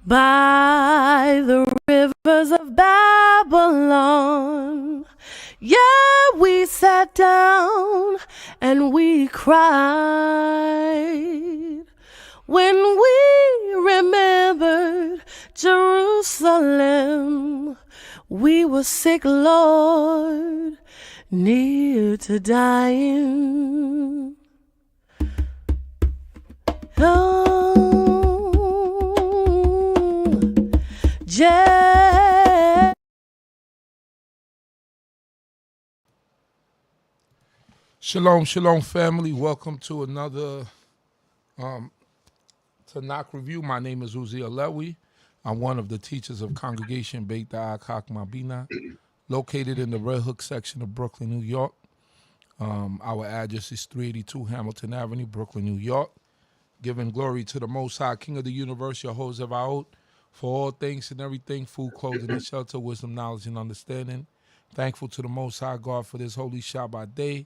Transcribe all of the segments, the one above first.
by the rivers of Babylon. Yeah, we sat down and we cried when we remembered Jerusalem. We were sick, Lord, near to dying. Oh, Shalom, shalom, family. Welcome to another Tanakh review. My name is Wayeilech. I'm one of the teachers of Congregation BINAH, CHOKMAH, BINAH, located in the Red Hook section of Brooklyn, New York. Our address is 382 Hamilton Avenue, Brooklyn, New York. Giving glory to the Most High, King of the universe, Yehudah, for all things and everything, food, clothing, and shelter, wisdom, knowledge, and understanding. Thankful to the Most High God for this holy Shabbat day,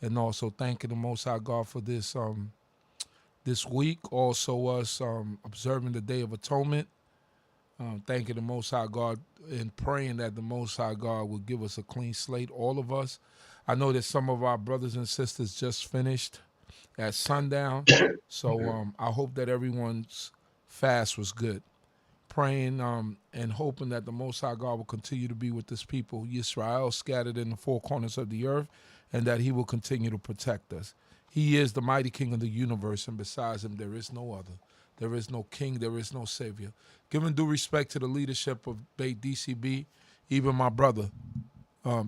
and also thanking the Most High God for this this week. Also us observing the Day of Atonement. Thanking the Most High God and praying that the Most High God will give us a clean slate, all of us. I know that some of our brothers and sisters just finished at sundown, so I hope that everyone's fast was good. Praying and hoping that the Most High God will continue to be with this people, Yisrael, scattered in the four corners of the earth, and that he will continue to protect us. He is the mighty King of the universe, and besides him there is no other. There is no king, there is no savior. Giving due respect to the leadership of D.C.B, even my brother,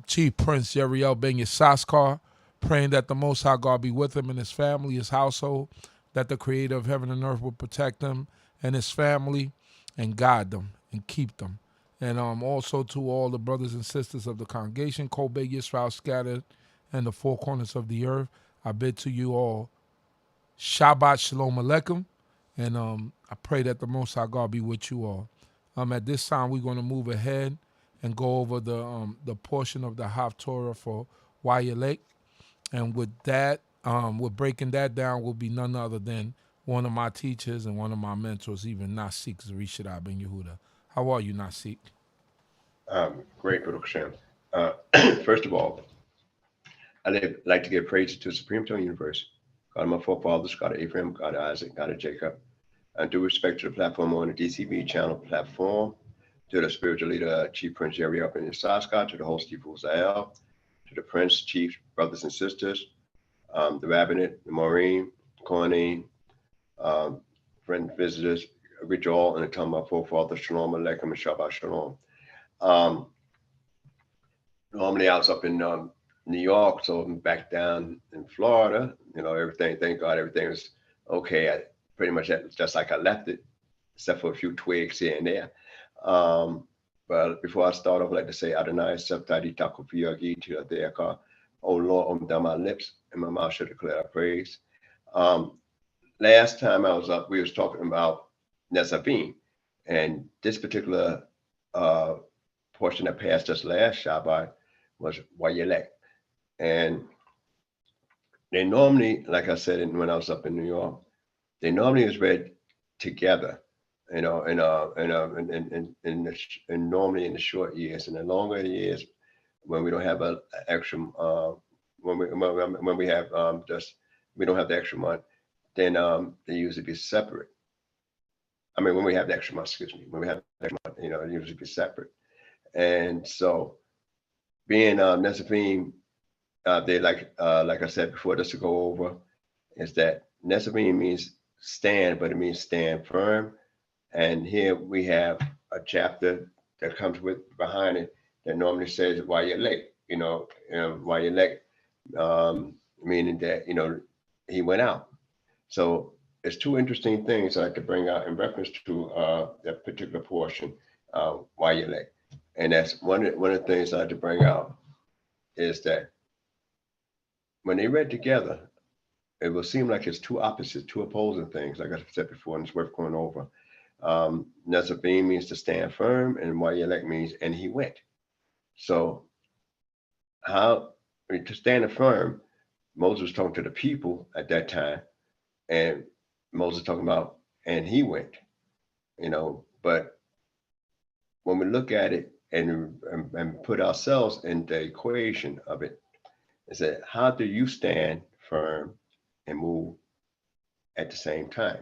Chief Prince Yeriel Ben Yissaskar, praying that the Most High God be with him and his family, his household, that the Creator of heaven and earth will protect him and his family and guide them and keep them. And also to all the brothers and sisters of the congregation, Kobe Yisrael scattered in the four corners of the earth, I bid to you all Shabbat Shalom Aleichem, and I pray that the Most High God be with you all. At this time, we're going to move ahead and go over the portion of the Haftorah for Wayeilech. And with that, we're breaking that down will be none other than one of my teachers and one of my mentors, even Nasik, Zurishaddai ben Yehudah. How are you, Nasik? Great, Baruch Hashem. First of all, I'd like to give praise to the Supreme Eternal Universe, God of my forefathers, God of Abraham, God of Isaac, God of Jacob, and due respect to the platform on the D.C.B channel platform, to the spiritual leader, Chief Prince Yeriel Ben Yissaskar, to the host, Chief Hosea, to the Prince, Chief, brothers and sisters, the Rabbinate, the Maureen, Corny, friend visitors, greet you all in the time of my forefathers, Shalom Aleichem and Shabbat Shalom. Normally I was up in New York, so I'm back down in Florida. You know, everything, thank God, everything was okay. I pretty much just like I left it, except for a few twigs here and there. But before I start off, I'd like to say Adonai Sabtadi Takufiyagi Tiladeka. Oh Lord, down my lips and my mouth should declare praise. Last time I was up, we was talking about Nezavim, and this particular portion that passed us last Shabbat was Wayeilech. And they normally, like I said, when I was up in New York, they normally is read together, you know, and normally in the short years. And the longer years, when we don't have an extra, when we have we don't have the extra month, then they usually be separate. I mean, when we have the extra month, excuse me, when we have the extra month, you know, it usually be separate. And so, being Nezavim, they like I said before, just to go over, is that Nezavim means stand, but it means stand firm. And here we have a chapter that comes with behind it that normally says Wayeilech, Wayeilech, meaning that, you know, he went out. So there's two interesting things I like to bring out in reference to that particular portion, Wayeilech. And that's one of the things I like to bring out is that when they read together, it will seem like it's two opposites, two opposing things, like I said before, and it's worth going over. Nezavim means to stand firm, and Wayeilech means, and he went. So how, to stand firm, Moses was talking to the people at that time, and Moses talking about, and he went. You know, But when we look at it and put ourselves in the equation of it, is that how do you stand firm and move at the same time?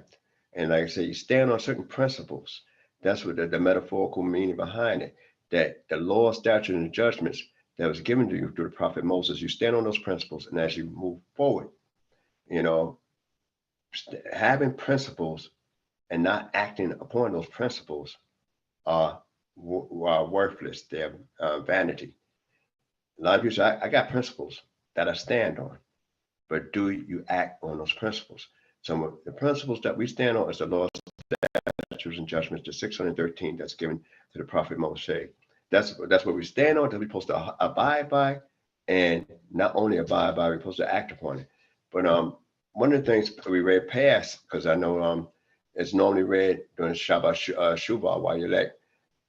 And like I say, you stand on certain principles. That's what the metaphorical meaning behind it, that the law, statutes, and judgments that was given to you through the prophet Moses, you stand on those principles. And as you move forward, you know, having principles and not acting upon those principles are worthless. They're vanity. A lot of people say, I got principles that I stand on, but do you act on those principles? Some of the principles that we stand on is the law, statutes, and judgments, the 613 that's given to the prophet Moshe. That's what we stand on, that we're supposed to abide by, and not only abide by, we're supposed to act upon it. But one of the things we read past, because I know it's normally read during Shabbat Shuvah, Wayeilech,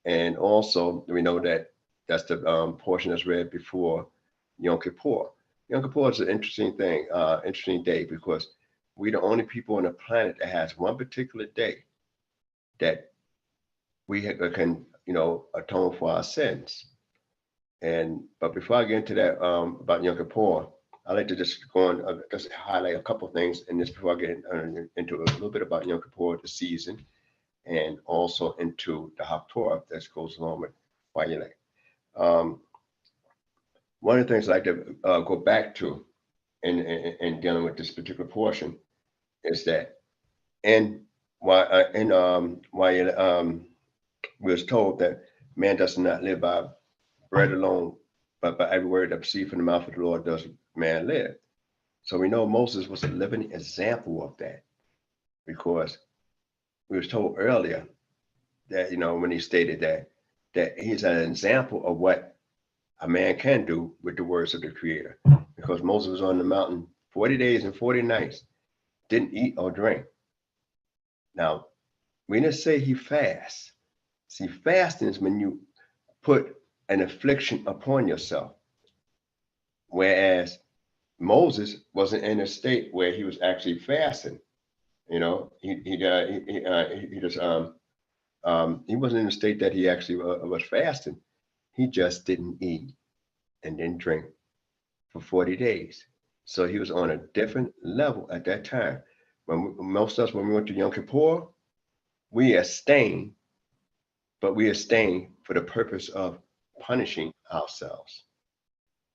and also we know that that's the portion that's read before Yom Kippur. Yom Kippur is an interesting thing, interesting day, because we're the only people on the planet that has one particular day that we can, atone for our sins. But before I get into that about Yom Kippur, I'd like to just go on, just highlight a couple of things in this before I get into a little bit about Yom Kippur, the season, and also into the Haftorah that goes along with Wayeilech. One of the things I like to go back to in dealing with this particular portion is that we was told that man does not live by bread alone, but by every word that proceeds from the mouth of the Lord does man live. So we know Moses was a living example of that, because we was told earlier that, when he stated that he's an example of what a man can do with the words of the Creator, because Moses was on the mountain 40 days and 40 nights, didn't eat or drink. Now, we didn't say he fasts. See, fasting is when you put an affliction upon yourself, whereas Moses wasn't in a state where he was actually fasting. He wasn't in a state that he actually was fasting. He just didn't eat and didn't drink for 40 days. So he was on a different level at that time. When we went to Yom Kippur, we abstained, but we abstained for the purpose of punishing ourselves.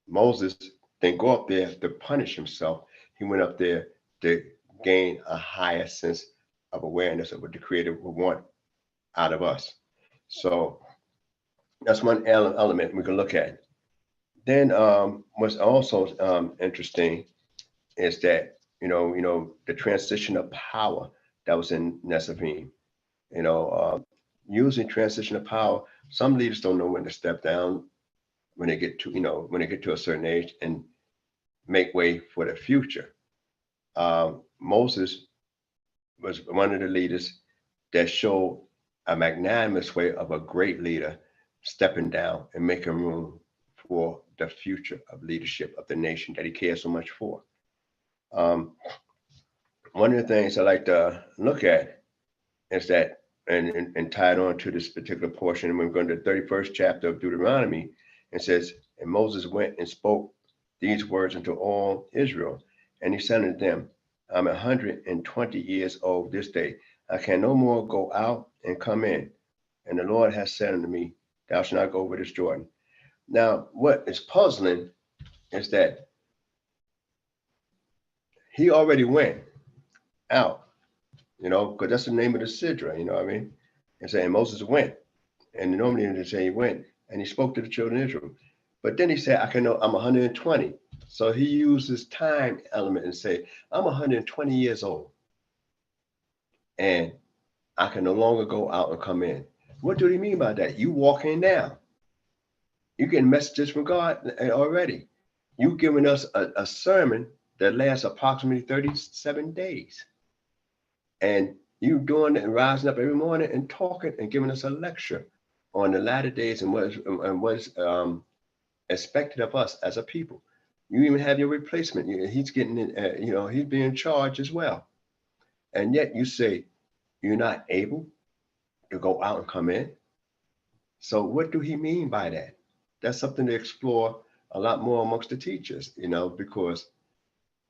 Moses didn't go up there to punish himself. He went up there to gain a higher sense of awareness of what the Creator would want out of us. So that's one element we can look at. Then what's also interesting is that the transition of power that was in Nesavim. Using transition of power, some leaders don't know when to step down when they get to a certain age and make way for the future. Moses was one of the leaders that showed a magnanimous way of a great leader stepping down and making room for the future of leadership of the nation that he cares so much for. One of the things I like to look at is that, and tied on to this particular portion, and we're going to the 31st chapter of Deuteronomy, it says, and Moses went and spoke these words unto all Israel, and he said unto them, I'm 120 years old this day. I can no more go out and come in. And the Lord has said unto me, thou shalt not go over this Jordan. Now, what is puzzling is that he already went out, because that's the name of the Sidra, and saying Moses went, and normally they say he went, and he spoke to the children of Israel. But then he said, I'm 120. So he used this time element and say, I'm 120 years old, and I can no longer go out and come in. What do he mean by that? You walking now. You're getting messages from God already. You giving us a sermon that lasts approximately 37 days. And you doing it and rising up every morning and talking and giving us a lecture on the latter days and what's expected of us as a people. You even have your replacement. He's getting in, he's being charged as well. And yet you say you're not able to go out and come in. So what do he mean by that? That's something to explore a lot more amongst the teachers, because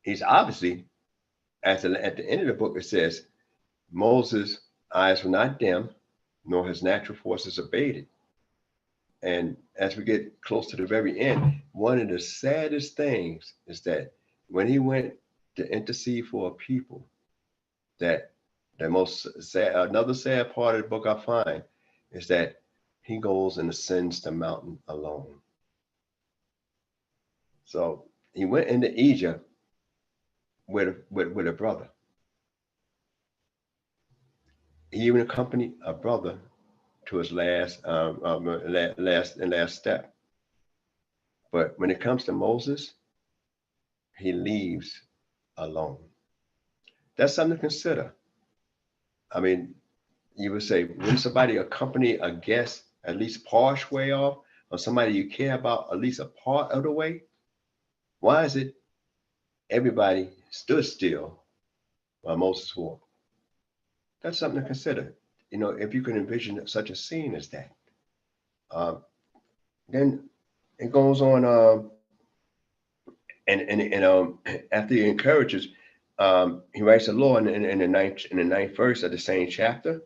he's obviously, at the end of the book, it says, Moses' eyes were not dim, nor his natural forces abated. And as we get close to the very end, one of the saddest things is that when he went to intercede for a people, that the most sad, another sad part of the book I find is that he goes and ascends the mountain alone. So he went into Egypt with a brother. He even accompanied a brother to his last step. But when it comes to Moses, he leaves alone. That's something to consider. I mean, you would say, wouldn't somebody accompany a guest at least partially off, or somebody you care about at least a part of the way? Why is it everybody stood still while Moses walked? That's something to consider. If you can envision such a scene as that. Then it goes on, and after he encourages, he writes a law in the ninth verse of the same chapter.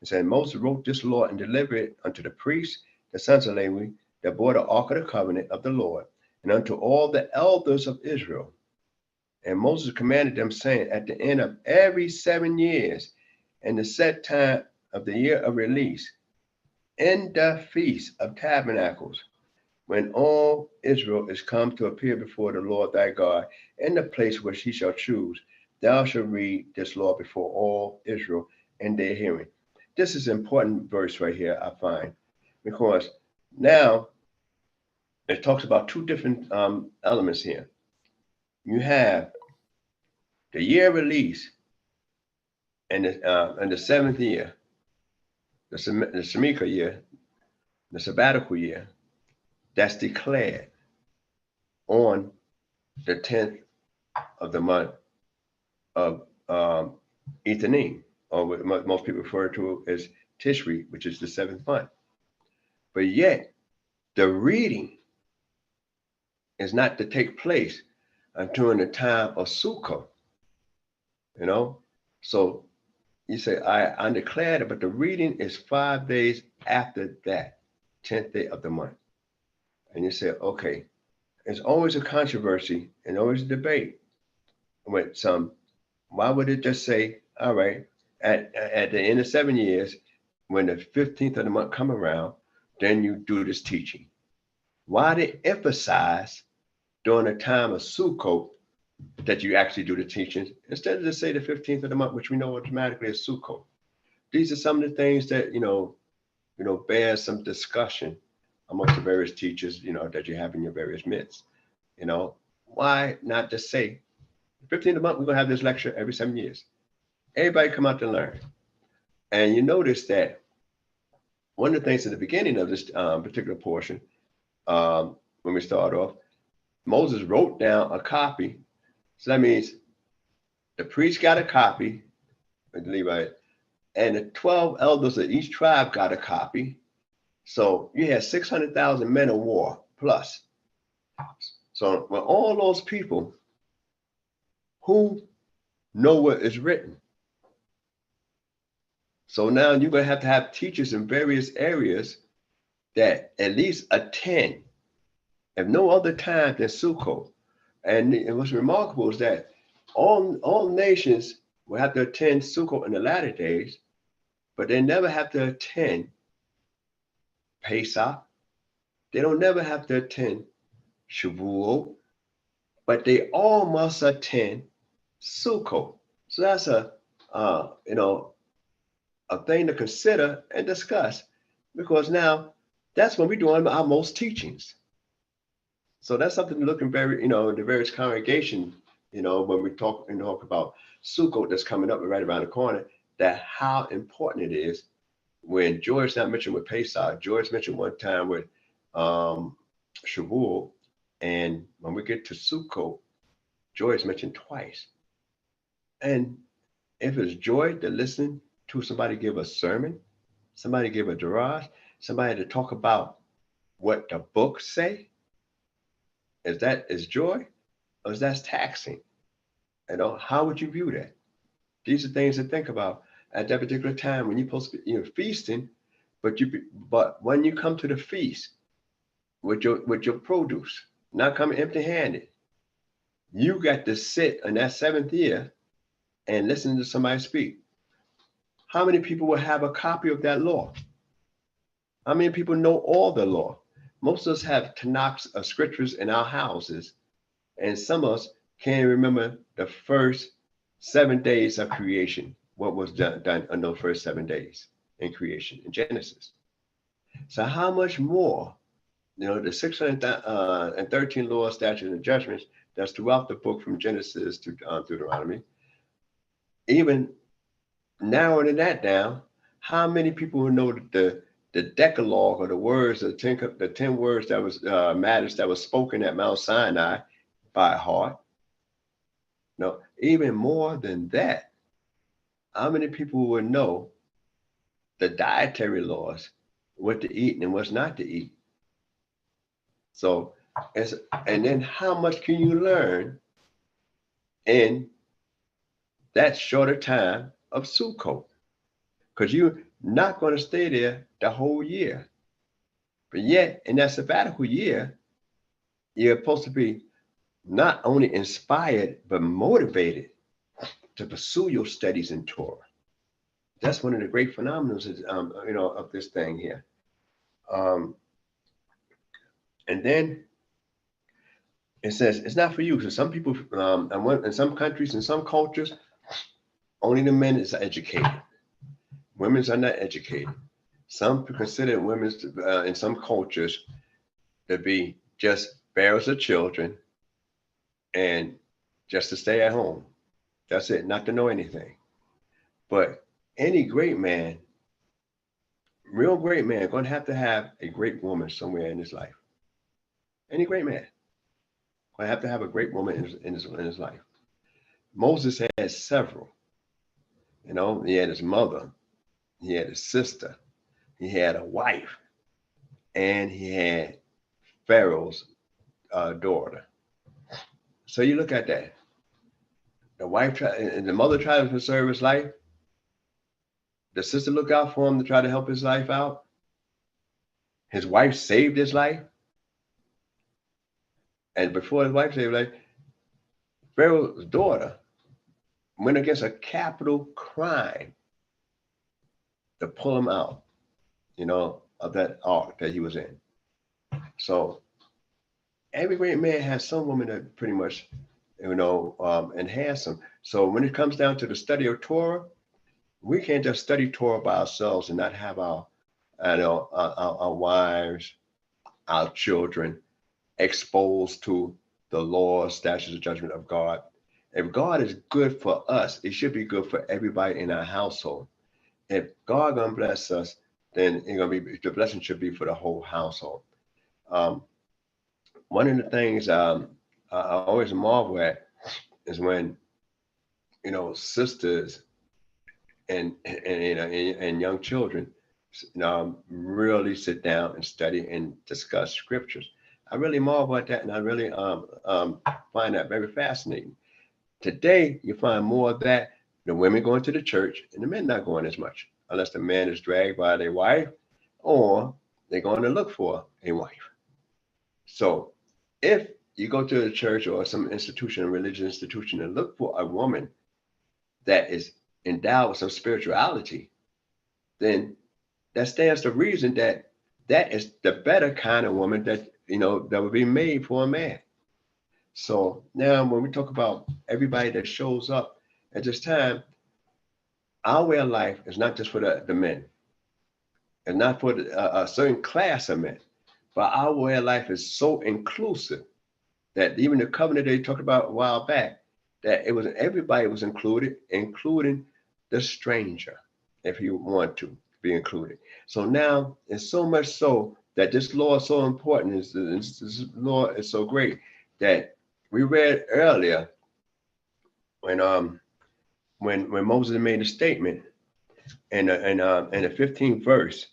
It said, Moses wrote this law and delivered it unto the priests, the sons of Levi, that bore the ark of the covenant of the Lord, and unto all the elders of Israel. And Moses commanded them, saying, at the end of every 7 years, and the set time of the year of release, in the feast of tabernacles, when all Israel is come to appear before the Lord thy God, in the place which he shall choose, thou shalt read this law before all Israel in their hearing. This is an important verse right here, I find, because now it talks about two different elements here. You have the year of release and the seventh year, the Shemitah year, the sabbatical year, that's declared on the 10th of the month of Ethanim, or what most people refer to as Tishri, which is the 7th month. But yet, the reading is not to take place until the time of Sukkot. So you say, I declared it, but the reading is 5 days after that, 10th day of the month. And you say, okay, it's always a controversy and always a debate with some. Why would it just say, all right, at the end of 7 years, when the 15th of the month come around, then you do this teaching? Why they emphasize during the time of Sukkot that you actually do the teachings instead of just say the 15th of the month, which we know automatically is Sukkot? These are some of the things that, bear some discussion amongst the various teachers, that you have in your various midst. Why not just say, 15th of the month, we're going to have this lecture every 7 years. Everybody come out to learn. And you notice that one of the things at the beginning of this particular portion, when we start off, Moses wrote down a copy. So that means the priest got a copy, the Levite, and the 12 elders of each tribe got a copy. So you had 600,000 men of war plus. So when all those people who know what is written. So now you're going to have teachers in various areas that at least attend, if no other time than Sukkot. And what's remarkable is that all nations will have to attend Sukkot in the latter days, but they never have to attend Pesach. They don't never have to attend Shavuot, but they all must attend Sukkot. So that's a thing to consider and discuss, because now that's when we're doing our most teachings. So that's something to look in the various congregations, when we talk about Sukkot that's coming up right around the corner, that how important it is. When George not mentioned with Pesach, George mentioned one time with Shavuot, and when we get to Sukkot, George mentioned twice. And if it's joy to listen to somebody give a sermon, somebody give a drach, somebody to talk about what the books say? Is joy, or is that taxing? How would you view that? These are things to think about at that particular time when you're supposed to be, feasting, but when you come to the feast with your produce, not coming empty-handed, you got to sit in that 7th year and listen to somebody speak. How many people will have a copy of that law? How many people know all the law? Most of us have Tanakhs of scriptures in our houses, and some of us can't remember the first 7 days of creation, what was done in those first 7 days in creation, in Genesis. So how much more, the 613 laws, statutes, and judgments that's throughout the book from Genesis to Deuteronomy, even narrowing that down, how many people will know the Decalogue, or the words, the 10 words that was matters that was spoken at Mount Sinai by heart? No, even more than that, how many people would know the dietary laws, what to eat and what's not to eat? So, and then how much can you learn in that shorter time of Sukkot? Because you're not going to stay there the whole year. But yet, in that sabbatical year, you're supposed to be not only inspired, but motivated to pursue your studies in Torah. That's one of the great phenomena of this thing here. And then it says, it's not for you. So some people, in some countries, in some cultures, only the men is educated. Women are not educated. Some consider women in some cultures to be just bearers of children and just to stay at home. That's it, not to know anything. But any great man, real great man, going to have a great woman somewhere in his life. Any great man going to have a great woman in his life. Moses had several. He had his mother, he had his sister, he had a wife, and he had Pharaoh's daughter. So you look at that. The wife and the mother tried to preserve his life. The sister looked out for him to try to help his life out. His wife saved his life. And before his wife saved his life, Pharaoh's daughter went against a capital crime to pull him out, of that ark that he was in. So every great man has some woman that pretty much, enhance him. So when it comes down to the study of Torah, we can't just study Torah by ourselves and not have our wives, our children exposed to the laws, statutes, and judgment of God. If God is good for us, it should be good for everybody in our household. If God gonna bless us, then the blessing should be for the whole household. One of the things I always marvel at is when sisters and young children really sit down and study and discuss scriptures. I really marvel at that, and I really find that very fascinating. Today, you find more of that, the women going to the church and the men not going as much, unless the man is dragged by their wife or they're going to look for a wife. So if you go to a church or some institution, a religious institution, and look for a woman that is endowed with some spirituality, then that stands to reason that is the better kind of woman that would be made for a man. So now when we talk about everybody that shows up at this time, our way of life is not just for the men, and not for a certain class of men, but our way of life is so inclusive that even the covenant they talked about a while back, that it was everybody was included, including the stranger, if you want to be included. So now it's so much so that this law is so important. This law is so great that we read earlier when Moses made a statement in the 15th verse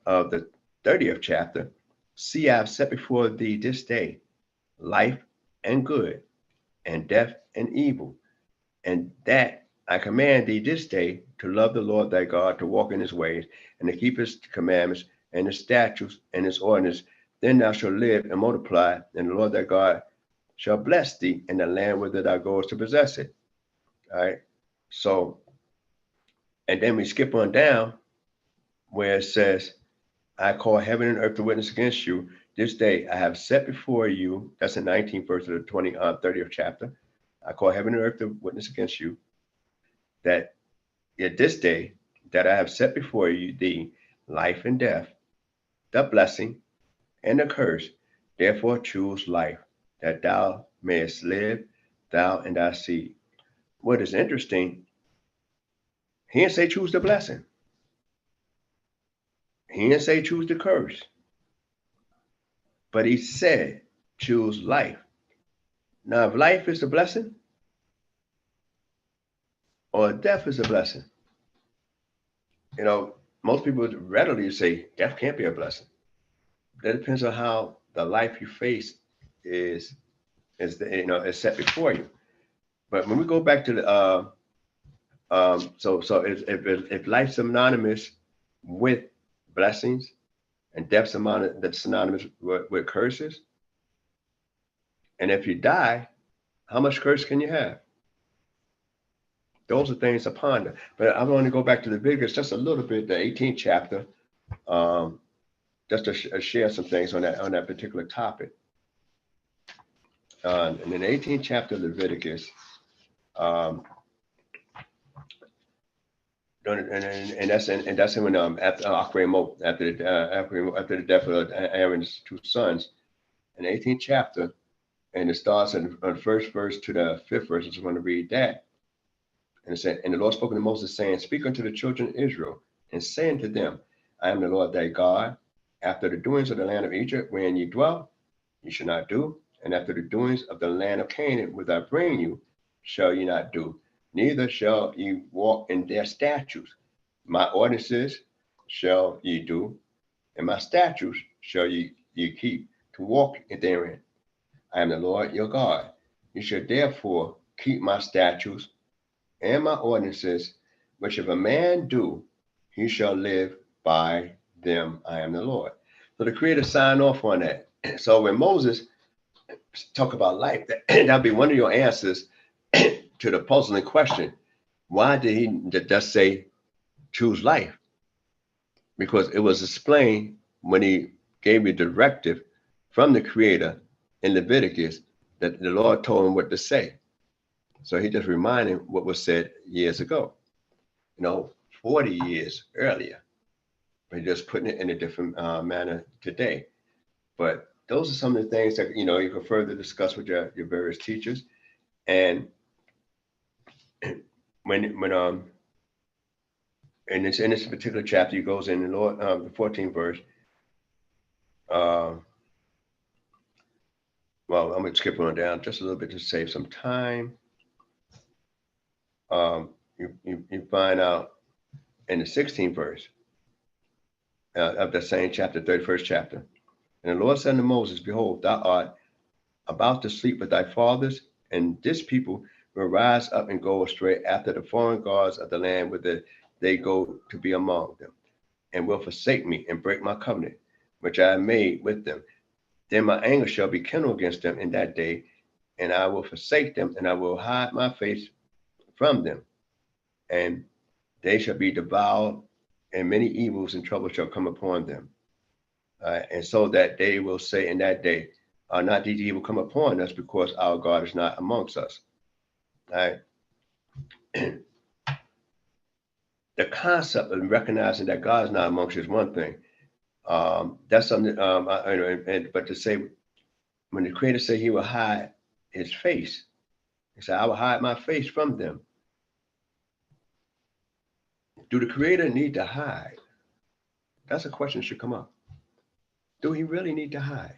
of the 30th chapter, see, I have set before thee this day life and good, and death and evil, and that I command thee this day to love the Lord thy God, to walk in his ways, and to keep his commandments and his statutes and his ordinances. Then thou shalt live and multiply, and the Lord thy God shall bless thee in the land whither thou goest to possess it. All right. So, and then we skip on down where it says, I call heaven and earth to witness against you. This day I have set before you, that's the 19th verse of the 30th chapter. I call heaven and earth to witness against you, that at this day that I have set before you thee life and death, the blessing and the curse. Therefore choose life, that thou mayest live, thou and thy seed. What is interesting, he didn't say choose the blessing. He didn't say choose the curse. But he said choose life. Now, if life is a blessing or death is a blessing, most people readily say death can't be a blessing. That depends on how the life you face is set before you. But when we go back to the if life's synonymous with blessings and death's synonymous with curses, and if you die, how much curse can you have? Those are things to ponder. But I'm going to go back to Leviticus just a little bit, the 18th chapter, just to share some things on that particular topic. And in the 18th chapter of Leviticus, and that's when after the death of Aaron's two sons, in the 18th chapter, and it starts on the first verse to the 5th verse. I just want to read that. And it said, and the Lord spoke unto Moses, saying, speak unto the children of Israel, and say unto them, I am the Lord thy God. After the doings of the land of Egypt, wherein ye dwell, ye shall not do. And after the doings of the land of Canaan, whither I bring you, shall ye not do. Neither shall ye walk in their statutes. My ordinances shall ye do, and my statutes shall ye keep, to walk therein. I am the Lord your God. You shall therefore keep my statutes and my ordinances, which if a man do, he shall live by them. I am the Lord. So the Creator signed off on that. So when Moses talk about life, that'll be one of your answers to the puzzling question. Why did he just say choose life? Because it was explained when he gave a directive from the Creator in Leviticus that the Lord told him what to say. So he just reminded what was said years ago, 40 years earlier. But just putting it in a different manner today. But those are some of the things that, you can further discuss with your various teachers. And when in this particular chapter, he goes in the Lord, the 14th verse. Well, I'm going to skip on down just a little bit to save some time. You find out in the 16th verse of the same chapter, 31st chapter. And the Lord said unto Moses, behold, thou art about to sleep with thy fathers, and this people will rise up and go astray after the foreign gods of the land whither they go to be among them, and will forsake me and break my covenant, which I have made with them. Then my anger shall be kindled against them in that day, and I will forsake them, and I will hide my face from them, and they shall be devoured, and many evils and troubles shall come upon them. And so that they will say in that day, not these evil come upon us, because our God is not amongst us. All right. The concept of recognizing that God is not amongst you is one thing. That's something, but to say, when the Creator said he will hide his face, he said, I will hide my face from them. Do the Creator need to hide? That's a question that should come up. Do he really need to hide?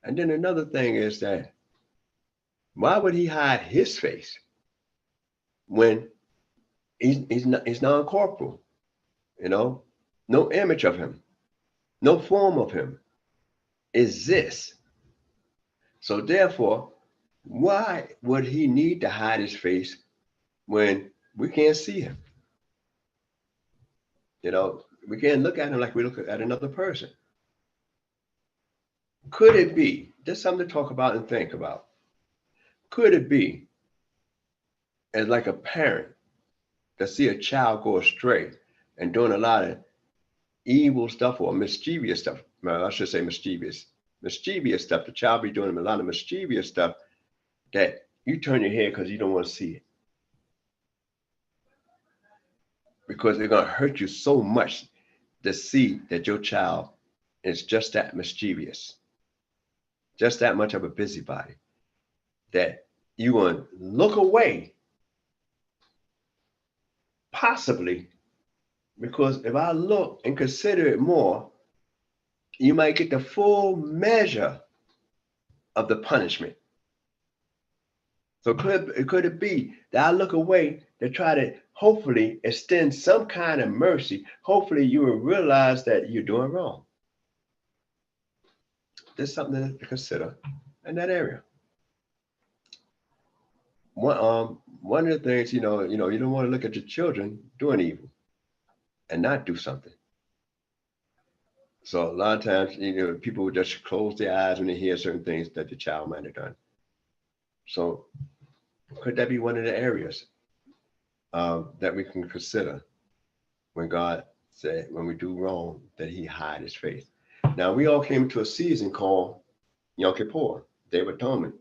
And then another thing is that, why would he hide his face when he's non-corporal, you know, no image of him, no form of him exists. So therefore, why would he need to hide his face when we can't see him? You know, we can't look at him like we look at another person. Could it be, just something to talk about and think about, could it be as like a parent to see a child go astray and doing a lot of evil stuff or mischievous stuff? Well, I should say mischievous stuff. The child be doing a lot of mischievous stuff that you turn your head because you don't want to see it. Because they're going to hurt you so much to see that your child is just that mischievous, just that much of a busybody, that you're going to look away, possibly, because if I look and consider it more, you might get the full measure of the punishment. So could it be that I look away to try to hopefully extend some kind of mercy? Hopefully you will realize that you're doing wrong. There's something to consider in that area. One of the things, you don't want to look at your children doing evil and not do something. So a lot of times, people would just close their eyes when they hear certain things that the child might have done. So could that be one of the areas that we can consider when God said, when we do wrong, that he hide his face? Now, we all came into a season called Yom Kippur, Day of Atonement.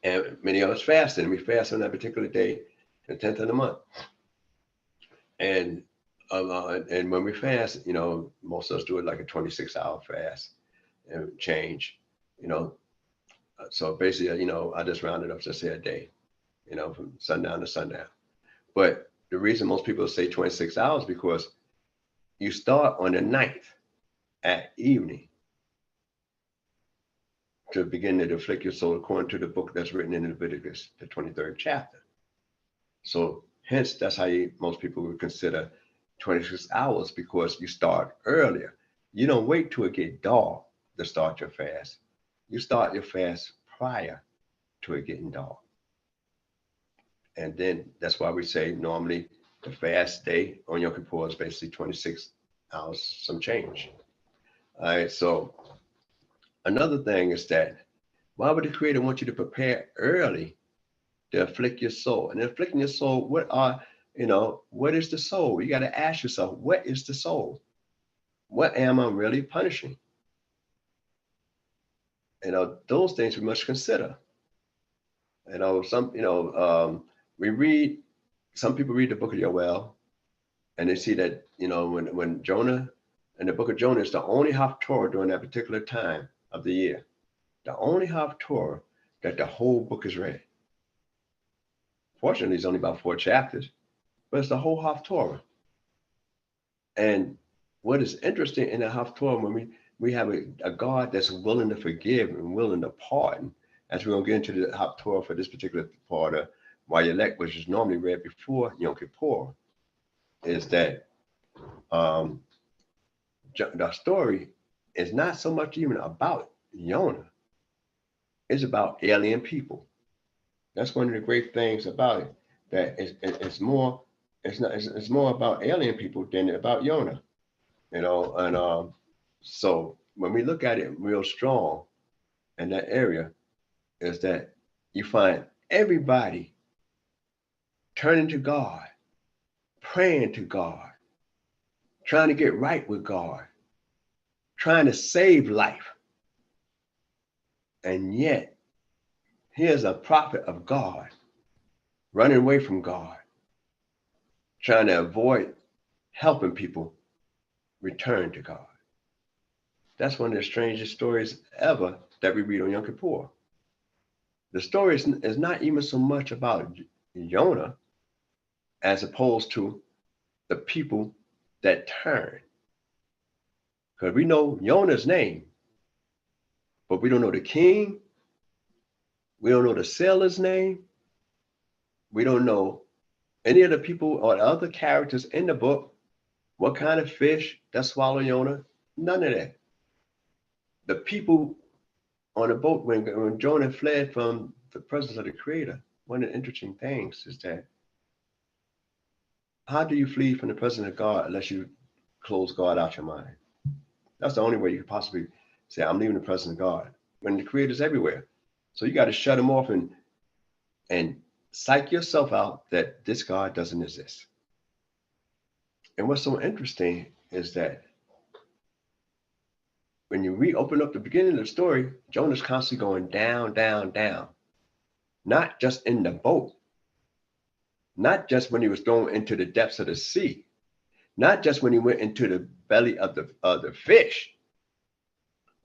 And many of us fasted, and we fast on that particular day, the 10th of the month. And when we fast, most of us do it like a 26-hour fast and change, So basically, I just rounded up to say a day, from sundown to sundown. But the reason most people say 26 hours because you start on the 9th at evening to begin to afflict your soul according to the book that's written in Leviticus, the 23rd chapter. So hence, that's how most people would consider 26 hours, because you start earlier. You don't wait till it get dark to start your fast. You start your fast prior to it getting dark. And then that's why we say normally the fast day on Yom Kippur is basically 26 hours, some change. All right, so another thing is that why would the Creator want you to prepare early to afflict your soul? And afflicting your soul, what is the soul? You got to ask yourself, what is the soul? What am I really punishing? Those things we must consider. Some people read the book of Yoel, and they see that, when Jonah, and the book of Jonah is the only Haftorah during that particular time of the year, the only Haftorah that the whole book is read. Fortunately, it's only about 4 chapters, but it's the whole Haftorah. And what is interesting in the Haftorah, when we have a God that's willing to forgive and willing to pardon, as we're going to get into the Haftorah for this particular part of Wayeilech, which is normally read before Yom Kippur, is that the story is not so much even about Jonah. It's about alien people. That's one of the great things about it, that it's more about alien people than about Jonah, and so when we look at it real strong in that area, is that you find everybody turning to God, praying to God, trying to get right with God, trying to save life. And yet, here's a prophet of God running away from God, trying to avoid helping people return to God. That's one of the strangest stories ever that we read on Yom Kippur. The story is not even so much about Jonah as opposed to the people that turn. Because we know Jonah's name, but we don't know the king. We don't know the sailor's name. We don't know any of the people or other characters in the book, what kind of fish that swallowed Jonah, none of that. The people on the boat, when Jonah fled from the presence of the Creator, one of the interesting things is that how do you flee from the presence of God unless you close God out your mind? That's the only way you could possibly say, I'm leaving the presence of God, when the Creator's everywhere. So you got to shut him off and psych yourself out that this God doesn't exist. And what's so interesting is that when you reopen up the beginning of the story, Jonah's constantly going down, down, down. Not just in the boat, not just when he was thrown into the depths of the sea, not just when he went into the belly of the fish,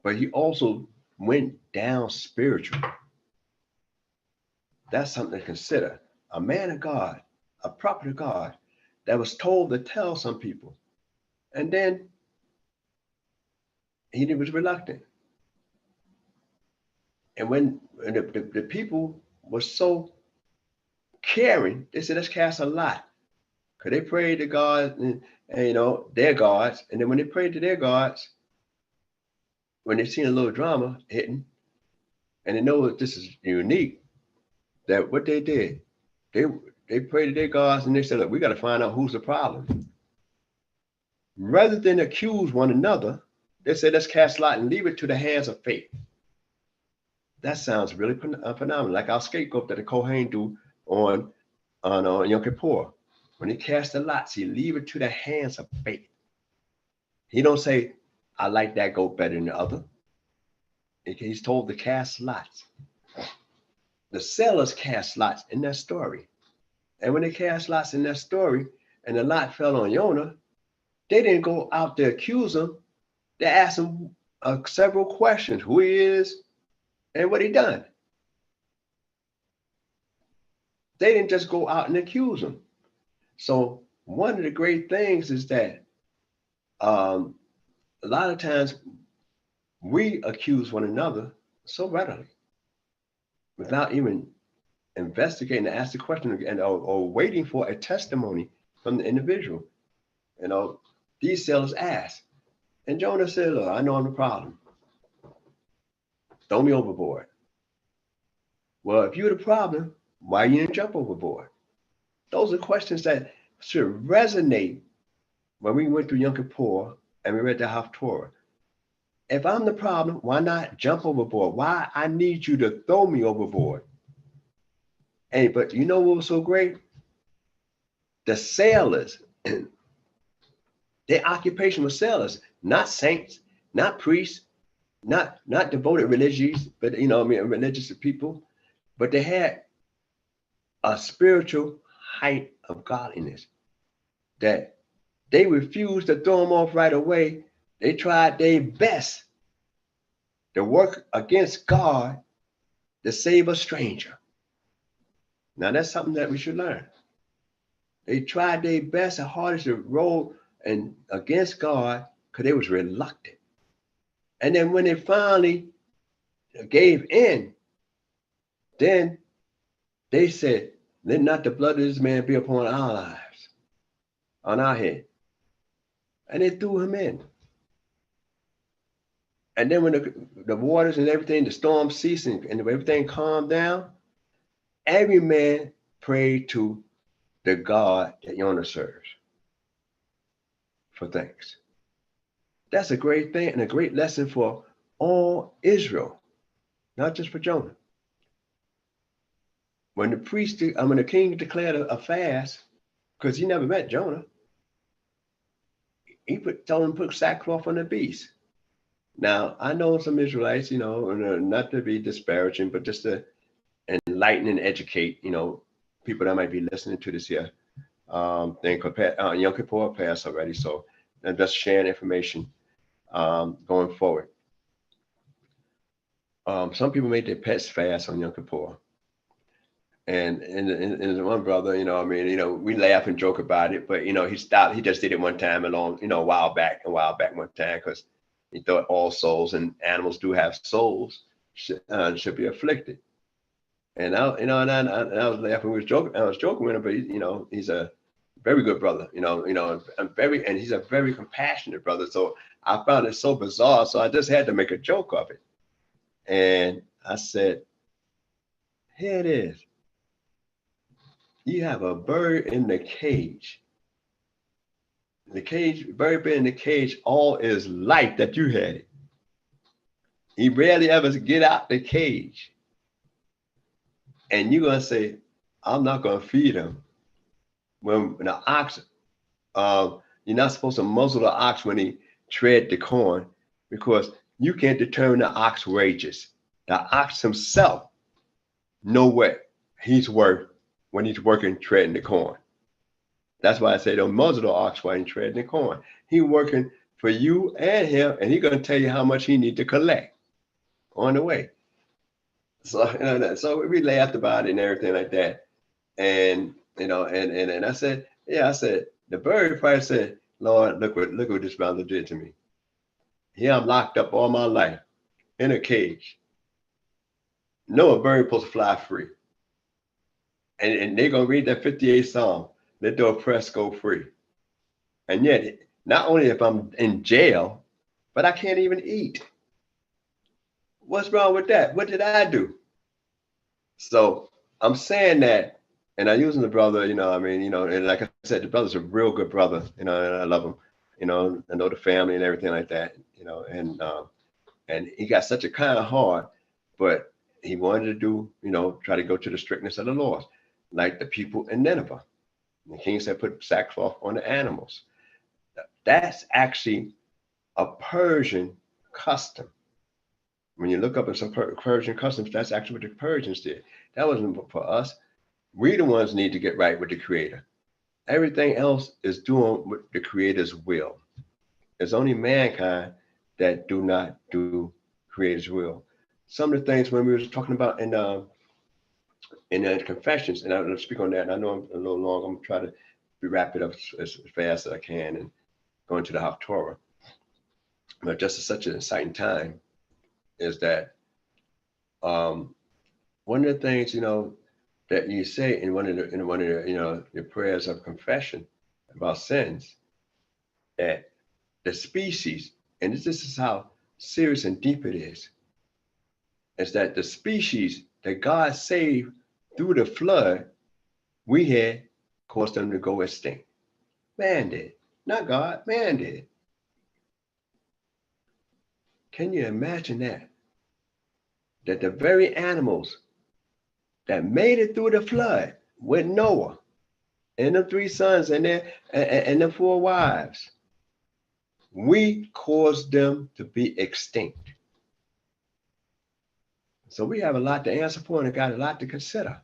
but he also went down spiritually. That's something to consider. A man of God, a prophet of God, that was told to tell some people, and then he was reluctant. And when the people were so caring, they said, let's cast a lot. Because they prayed to God and their gods. And then when they prayed to their gods, when they seen a little drama hitting, and they know that this is unique, that what they did, they prayed to their gods and they said, look, we got to find out who's the problem. Rather than accuse one another, they said, let's cast lot and leave it to the hands of fate. That sounds really phenomenal, like our scapegoat that the Kohen do on Yom Kippur. When he cast the lots, he leave it to the hands of fate. He don't say, I like that goat better than the other. He's told to cast lots. The sailors cast lots in that story. And when they cast lots in that story and the lot fell on Jonah, they didn't go out to accuse him. They asked him several questions, who he is and what he done. They didn't just go out and accuse him. So one of the great things is that a lot of times we accuse one another so readily without even investigating to ask the question again or waiting for a testimony from the individual. These sailors asked, and Jonah said, look, I know I'm the problem. Throw me overboard. Well, if you're the problem, why you didn't jump overboard? Those are questions that should resonate when we went through Yom Kippur and we read the Haftorah. If I'm the problem, why not jump overboard? Why I need you to throw me overboard? But you know what was so great? The sailors, their occupation was sailors, not saints, not priests, not devoted religious, but religious people, but they had a spiritual height of godliness that they refused to throw them off right away. They tried their best to work against God to save a stranger. Now that's something that we should learn. They tried their best and hardest to roll and against God because they was reluctant. And then when they finally gave in, then they said, let not the blood of this man be upon our lives, on our head. And they threw him in. And then when the waters and everything, the storm ceased and everything calmed down, every man prayed to the God that Jonah serves for thanks. That's a great thing and a great lesson for all Israel, not just for Jonah. When the king declared a fast, because he never met Jonah, he told him to put sackcloth on the beast. Now, I know some Israelites, not to be disparaging, but just to enlighten and educate, people that might be listening to this here. Yom Kippur passed already, so I'm just sharing information going forward. Some people made their pets fast on Yom Kippur. And one brother, we laugh and joke about it, but he stopped. He just did it one time a while back one time, because he thought all souls and animals do have souls should be afflicted. And I was laughing. We was joking. I was joking with him, but he's a very good brother. And he's a very compassionate brother. So I found it so bizarre. So I just had to make a joke of it. And I said, here it is. You have a bird in the cage. The cage, bird been in the cage all his life that you had it. He rarely ever get out the cage. And you're going to say, I'm not going to feed him. When the ox, you're not supposed to muzzle the ox when he tread the corn, because you can't determine the ox wages. The ox himself know what he's worth when he's working treading the corn. That's why I say don't muzzle the ox while he's treading the corn. He's working for you and him, and he's going to tell you how much he needs to collect on the way. So, so we laughed about it and everything like that. And and I said, the bird probably said, Lord, look what this brother did to me. Here I'm locked up all my life in a cage. No, a bird supposed to fly free. And they're gonna read that 58th Psalm, let the oppressed go free. And yet, not only if I'm in jail, but I can't even eat. What's wrong with that? What did I do? So I'm saying that, and I'm using the brother, and like I said, the brother's a real good brother, and I love him, I know the family and everything like that, and he got such a kind of heart, but he wanted to do, try to go to the strictness of the laws, like the people in Nineveh. The king said, put sackcloth on the animals. That's actually a Persian custom. When you look up at some Persian customs, that's actually what the Persians did. That wasn't for us. We the ones need to get right with the Creator. Everything else is doing what the Creator's will. It's only mankind that do not do Creator's will. Some of the things when we were talking about in the confessions, and I'll speak on that. And I know I'm a little long. I'm trying to wrap it up as fast as I can and go into the Haftorah. But just at such an exciting time is that one of the things that you say in one of the your prayers of confession about sins, that the species, and this is how serious and deep it is that the species that God saved through the flood, we had caused them to go extinct. Man did, not God, man did. Can you imagine that? That the very animals that made it through the flood with Noah and the 3 sons and the 4 wives, we caused them to be extinct. So we have a lot to answer for and got a lot to consider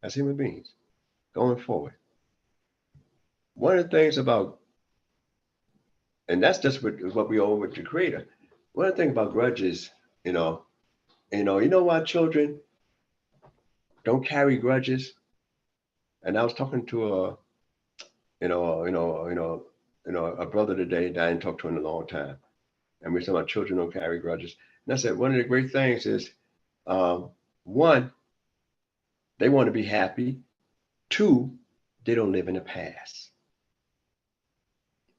as human beings going forward. One of the things about, and that's just what we owe with the Creator. One of the things about grudges, you know why children don't carry grudges? And I was talking to a brother today that I didn't talk to in a long time, and we said about children don't carry grudges. And I said one of the great things is, 1, they want to be happy. 2, they don't live in the past.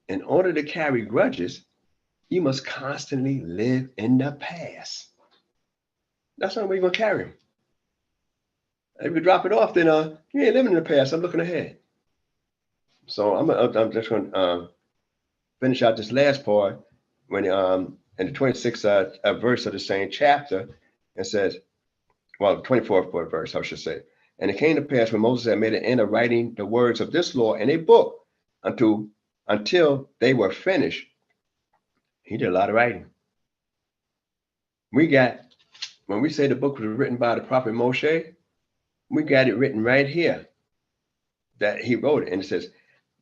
In order to carry grudges, you must constantly live in the past. That's not where you're gonna carry them. If you drop it off, then you ain't living in the past. I'm looking ahead. So I'm just gonna finish out this last part when in the 26th verse of the same chapter, it says, well, the 24th verse, I should say. And it came to pass when Moses had made an end of writing the words of this law in a book until they were finished. He did a lot of writing. When we say the book was written by the prophet Moshe, we got it written right here that he wrote it. And it says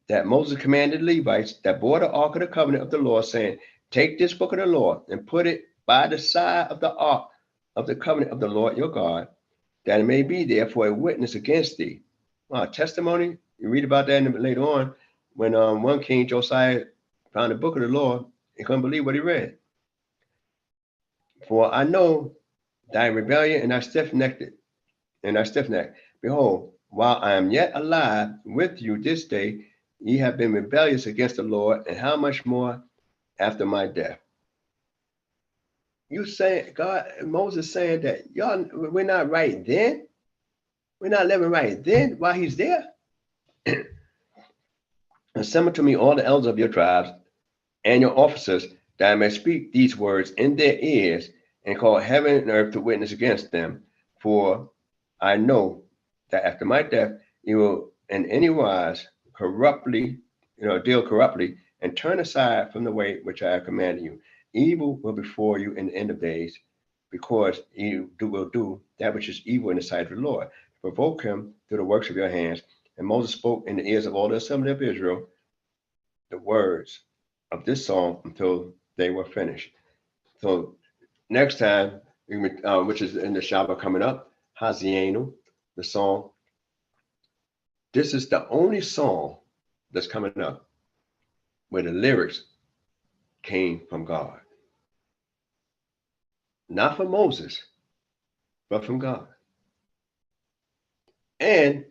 that Moses commanded Levites that bore the ark of the covenant of the Lord, saying, take this book of the law and put it by the side of the ark of the covenant of the Lord your God, that it may be there for a witness against thee. Testimony, you read about that later on when one king, Josiah, found the book of the law. He couldn't believe what he read. For I know thy rebellion and thy stiff-necked and I stiff neck. Behold, while I am yet alive with you this day, ye have been rebellious against the Lord, and how much more after my death? You saying, God, Moses saying that y'all, we're not right then? We're not living right then while he's there? Assemble to me all the elders of your tribes and your officers, that I may speak these words in their ears, and call heaven and earth to witness against them. For I know that after my death, you will in any wise corruptly, deal corruptly, and turn aside from the way which I have commanded you. Evil will befall you in the end of days, because you will do that which is evil in the sight of the Lord. Provoke him through the works of your hands. And Moses spoke in the ears of all the assembly of Israel the words of this song until they were finished. So next time, which is in the Shabbat coming up, Hazienu, the song. This is the only song that's coming up where the lyrics came from God. Not from Moses, but from God. And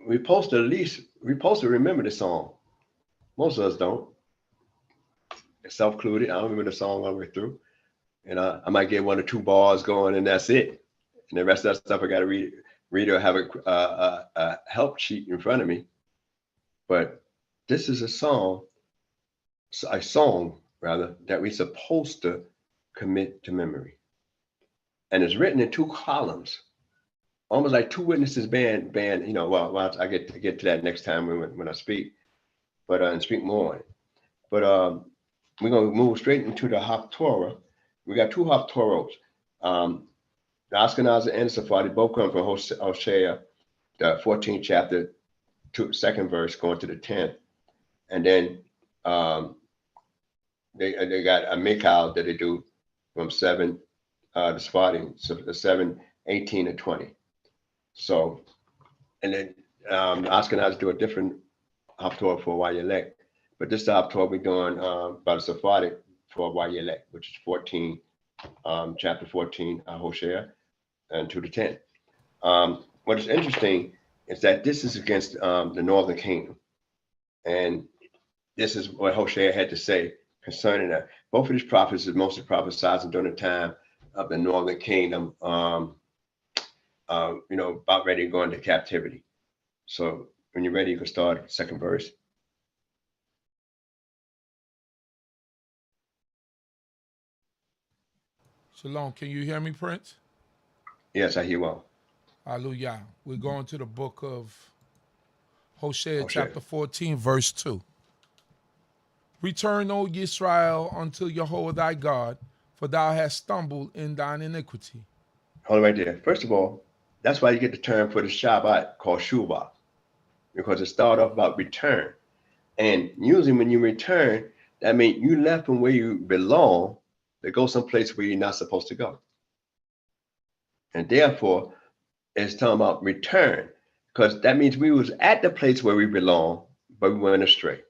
we're supposed to remember the song. Most of us don't. Self-included. I don't remember the song all the way through. And I might get 1 or 2 bars going, and that's it. And the rest of that stuff I got to read or have a help sheet in front of me. But this is a song rather, that we're supposed to commit to memory. And it's written in 2 columns, almost like 2 witnesses band. Well, I get to that next time when I speak, but and speak more on it. But we're gonna move straight into the Haftorah. We got 2 Haftorahs. The Ashkenazi and the Sephardi both come from Hosea, the 14th chapter, 2nd verse, going to the 10th, and then they got a Mikal that they do from 7, the Sephardi, so the 7, 18, and 20. So, and then Ashkenazi do a different Haftorah for Wayeilech, but this Haftorah we're doing by the Sephardi for Wayeilech, which is 14, chapter 14, Hosea, and 2 to 10. What is interesting is that this is against the northern kingdom, and this is what Hosea had to say concerning that. Both of these prophets is mostly prophesizing during the time of the northern kingdom, about ready to go into captivity. So when you're ready, you can start 2nd verse. Shalom. Can you hear me, Prince? Yes, I hear well. Hallelujah. We're going to the book of Hosea, chapter 14, verse 2. Return, O Yisrael, unto Yehudah thy God, for thou hast stumbled in thine iniquity. Hold it right there. First of all, that's why you get the term for the Shabbat called Shuvah, because it started off about return. And usually when you return, that means you left from where you belong to go someplace where you're not supposed to go. And therefore, it's talking about return, because that means we was at the place where we belong, but we went astray.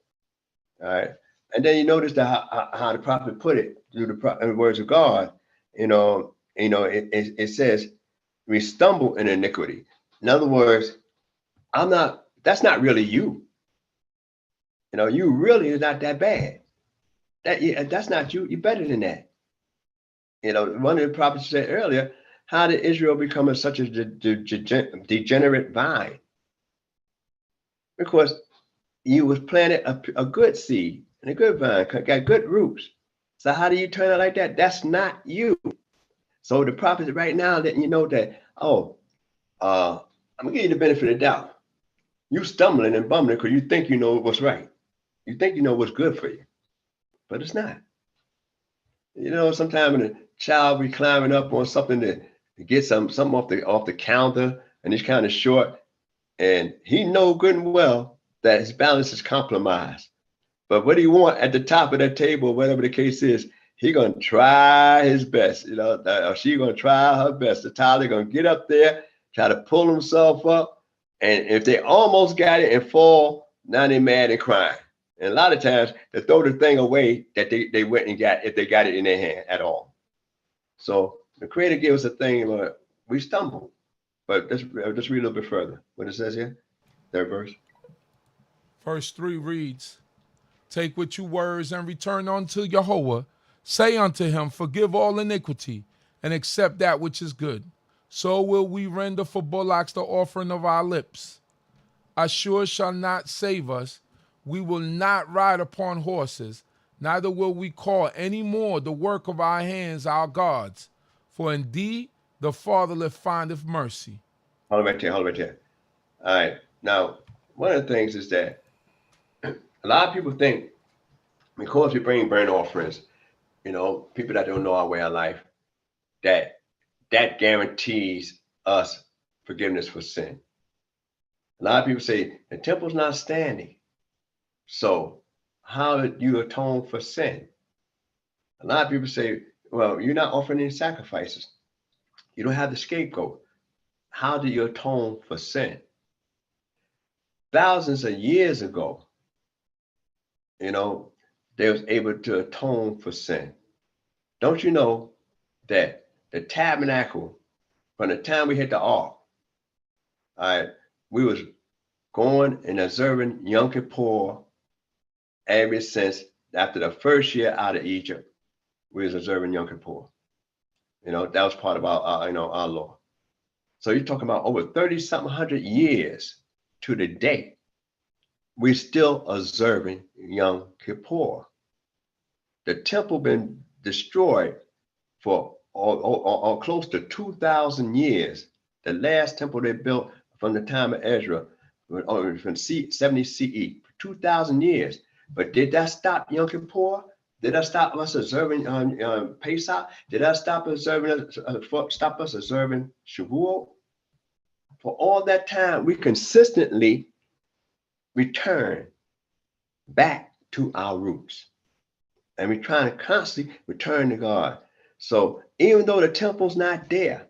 All right. And then you notice that how the prophet put it through the words of God. It says we stumble in iniquity. In other words, that's not really you. You really is not that bad. That's not you. You're better than that. One of the prophets said earlier, how did Israel become such a degenerate vine? Because you was planted a good seed and a good vine, got good roots. So how do you turn out like that? That's not you. So the prophet right now letting you know that, I'm gonna give you the benefit of the doubt. You stumbling and bumbling because you think you know what's right. You think you know what's good for you, but it's not. Sometimes when a child be climbing up on something to get something off the counter, and he's kind of short, and he know good and well that his balance is compromised. But what do you want at the top of that table, whatever the case is, he gonna try his best, or she gonna try her best. The child gonna get up there, try to pull himself up, and if they almost got it and fall, now they're mad and crying. And a lot of times they throw the thing away that they went and got, if they got it in their hand at all. So the Creator gave us a thing where we stumble. But let's read a little bit further. What it says here, third verse. Verse 3 reads, take with you words and return unto Jehovah. Say unto him, forgive all iniquity and accept that which is good. So will we render for bullocks the offering of our lips. Ashur shall not save us. We will not ride upon horses, neither will we call any more the work of our hands our gods. For indeed the fatherless findeth mercy. Hold it right there. Hold it right there. All right. Now, one of the things is that a lot of people think because we bring burnt offerings, you know, people that don't know our way of life, that guarantees us forgiveness for sin. A lot of people say the temple's not standing. So how do you atone for sin? A lot of people say, well, you're not offering any sacrifices. You don't have the scapegoat. How do you atone for sin? Thousands of years ago, you know, they was able to atone for sin. Don't you know that the tabernacle, from the time we hit the ark, we was going and observing Yom Kippur ever since after the first year out of Egypt. We was observing Yom Kippur. You know, that was part of our our law. So you're talking about over 30-something hundred years to the day, we're still observing Yom Kippur. The temple been destroyed for all close to 2,000 years. The last temple they built from the time of Ezra, from 70 CE, 2,000 years. But did that stop Yom Kippur? Did that stop us observing Pesach? Did that stop us observing Shavuot? For all that time, we consistently return back to our roots. And we're trying to constantly return to God. So even though the temple's not there,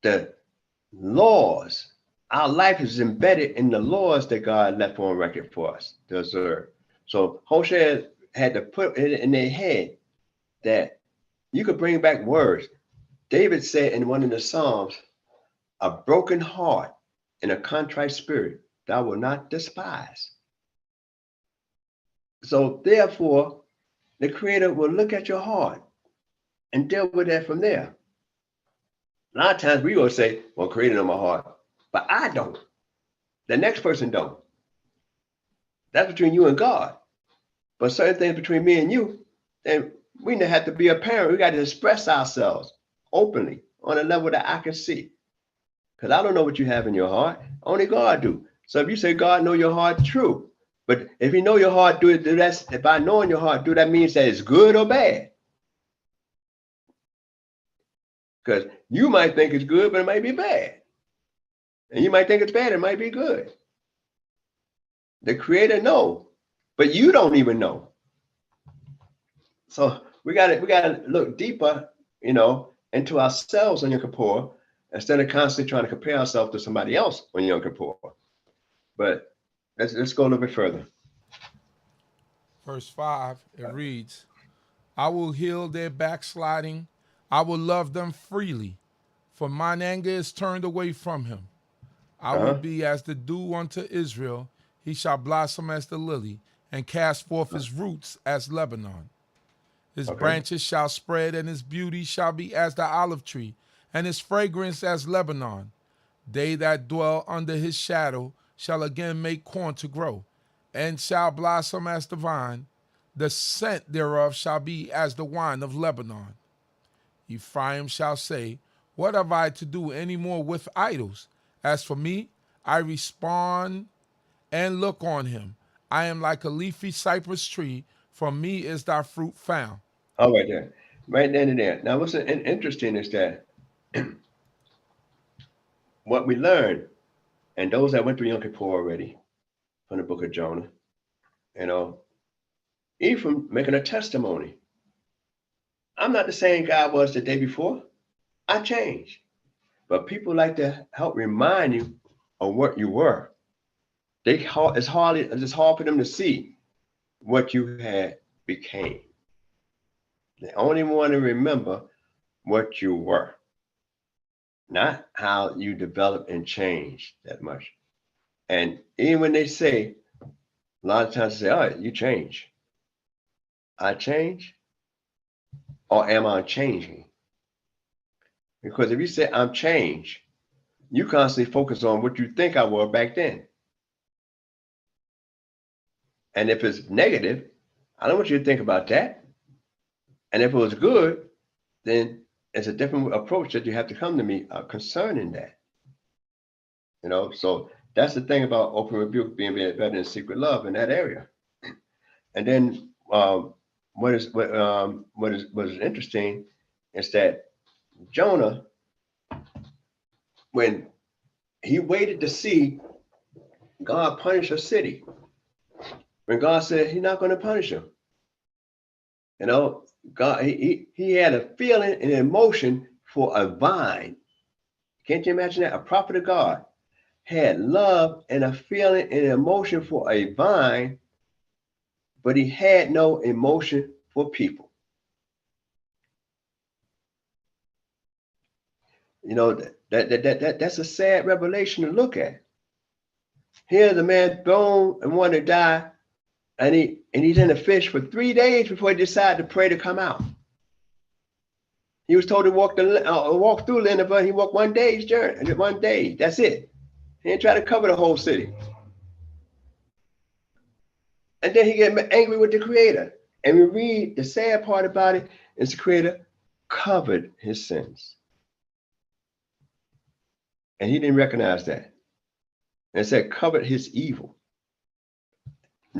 the laws, our life is embedded in the laws that God left on record for us to observe. So Hosea had to put it in their head that you could bring back words. David said in one of the Psalms, a broken heart and a contrite spirit thou will not despise. So therefore, the Creator will look at your heart and deal with that from there. A lot of times we will say, well, Creator know my heart, but I don't. The next person don't. That's between you and God. But certain things between me and you, then we have to be a parent. We got to express ourselves openly on a level that I can see. Because I don't know what you have in your heart. Only God do. So if you say God know your heart, true. But if you know your heart, if by knowing your heart, that means that it's good or bad. Because you might think it's good, but it might be bad. And you might think it's bad, it might be good. The Creator knows, but you don't even know. So we gotta look deeper, into ourselves on Yom Kippur, instead of constantly trying to compare ourselves to somebody else on Yom Kippur. But let's go a little bit further. Verse 5, it reads, I will heal their backsliding. I will love them freely, for mine anger is turned away from him. I will be as the dew unto Israel. He shall blossom as the lily and cast forth his roots as Lebanon. His branches shall spread, and his beauty shall be as the olive tree, and his fragrance as Lebanon. They that dwell under his shadow shall again make corn to grow, and shall blossom as the vine. The scent thereof shall be as the wine of Lebanon. Ephraim shall say, what have I to do any more with idols? As for me, I respond and look on him. I am like a leafy cypress tree. From me is thy fruit found. All right there. Right then and there. Now what's interesting is that what we learned, and those that went through Yom Kippur already, from the book of Jonah, Ephraim making a testimony. I'm not the same guy I was the day before. I changed. But people like to help remind you of what you were. It's hard for them to see what you had became. They only want to remember what you were. not how you develop and change that much. And even when they say, a lot of times they say, all right, you change. I change, or am I changing? Because if you say I'm changed, you constantly focus on what you think I was back then. And if it's negative, I don't want you to think about that. And if it was good, then it's a different approach that you have to come to me concerning that. You know, so that's the thing about open rebuke being better than secret love in that area. And then what is interesting is that Jonah, when he waited to see God punish a city, when God said he's not going to punish him, you know, God, he had a feeling and emotion for a vine. Can't you imagine that? A prophet of God had love and a feeling and emotion for a vine, but he had no emotion for people. You know, that's a sad revelation to look at. Here's a man thrown and wanted to die, and he's in a fish for 3 days before he decided to pray to come out. He was told to walk through Nineveh. He walked 1 day's journey, 1 day. That's it. He didn't try to cover the whole city. And then he get angry with the Creator. And we read the sad part about it is the Creator covered his sins. And he didn't recognize that. And it said covered his evil.